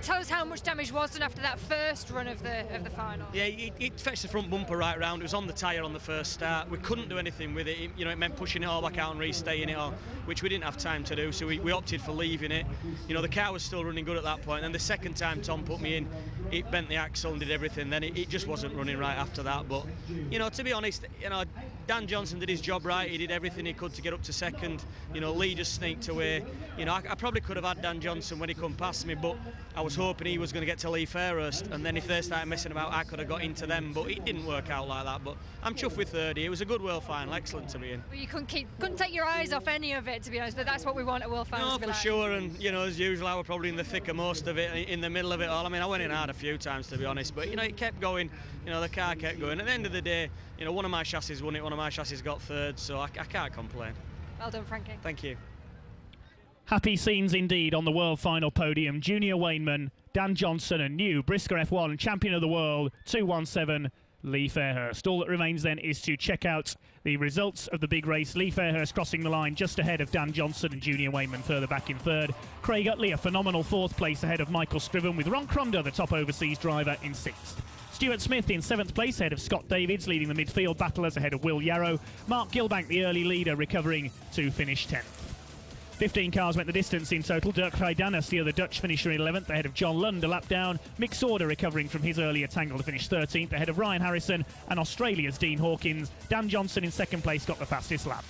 Tell us how much damage was done after that first run of the final. Yeah, it fetched the front bumper right round. It was on the tyre on the first start. We couldn't do anything with it. You know, it meant pushing it all back out and restaying it all, which we didn't have time to do. So we opted for leaving it. You know, the car was still running good at that point. And the second time Tom put me in, it bent the axle and did everything. Then it just wasn't running right after that. But you know, to be honest, you know, Dan Johnson did his job right. He did everything he could to get up to second. You know, Lee just sneaked away. You know, I probably could have had Dan Johnson when he come past me, but I was hoping he was going to get to Lee Fairhurst, and then if they started messing about, I could have got into them, but it didn't work out like that. But I'm chuffed with 30. It was a good World Final, excellent to be in. Well, you couldn't take your eyes off any of it, to be honest, but that's what we want at World Finals. No, for sure, and you know, as usual, I was probably in the thick of most of it, in the middle of it all. I mean, I went in hard a few times, to be honest, but you know, it kept going. You know, the car kept going. At the end of the day, you know, one of my chassis won it, one of my chassis got third, so I can't complain. Well done, Frankie. Thank you. Happy scenes indeed on the World Final podium. Junior Wainman, Dan Johnson and new Brisker F1 champion of the world, 217, Lee Fairhurst. All that remains then is to check out the results of the big race. Lee Fairhurst crossing the line just ahead of Dan Johnson and Junior Wainman further back in third. Craig Utley, a phenomenal fourth place ahead of Michael Scriven, with Ron Cronder, the top overseas driver, in sixth. Stuart Smith in seventh place ahead of Scott Davids, leading the midfield battlers ahead of Will Yarrow. Mark Gilbank, the early leader, recovering to finish 10th. 15 cars went the distance in total. Dirk Rijdanas, the other Dutch finisher, in 11th, ahead of John Lund, a lap down. Mick Sauder recovering from his earlier tangle to finish 13th, ahead of Ryan Harrison and Australia's Dean Hawkins. Dan Johnson in second place got the fastest lap.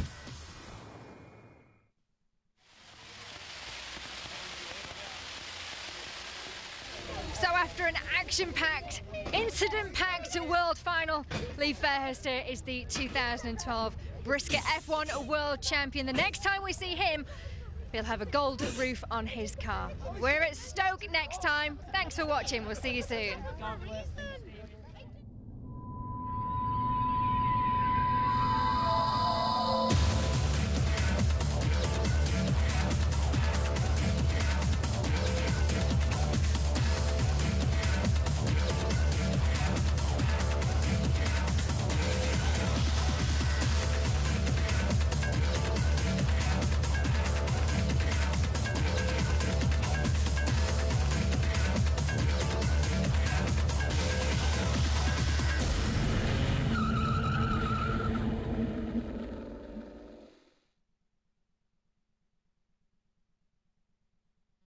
So after an action-packed, incident-packed World Final, Lee Fairhurst is the 2012 Brisker F1 World Champion. The next time we see him, he'll have a gold roof on his car. We're at Stoke next time. Thanks for watching. We'll see you soon.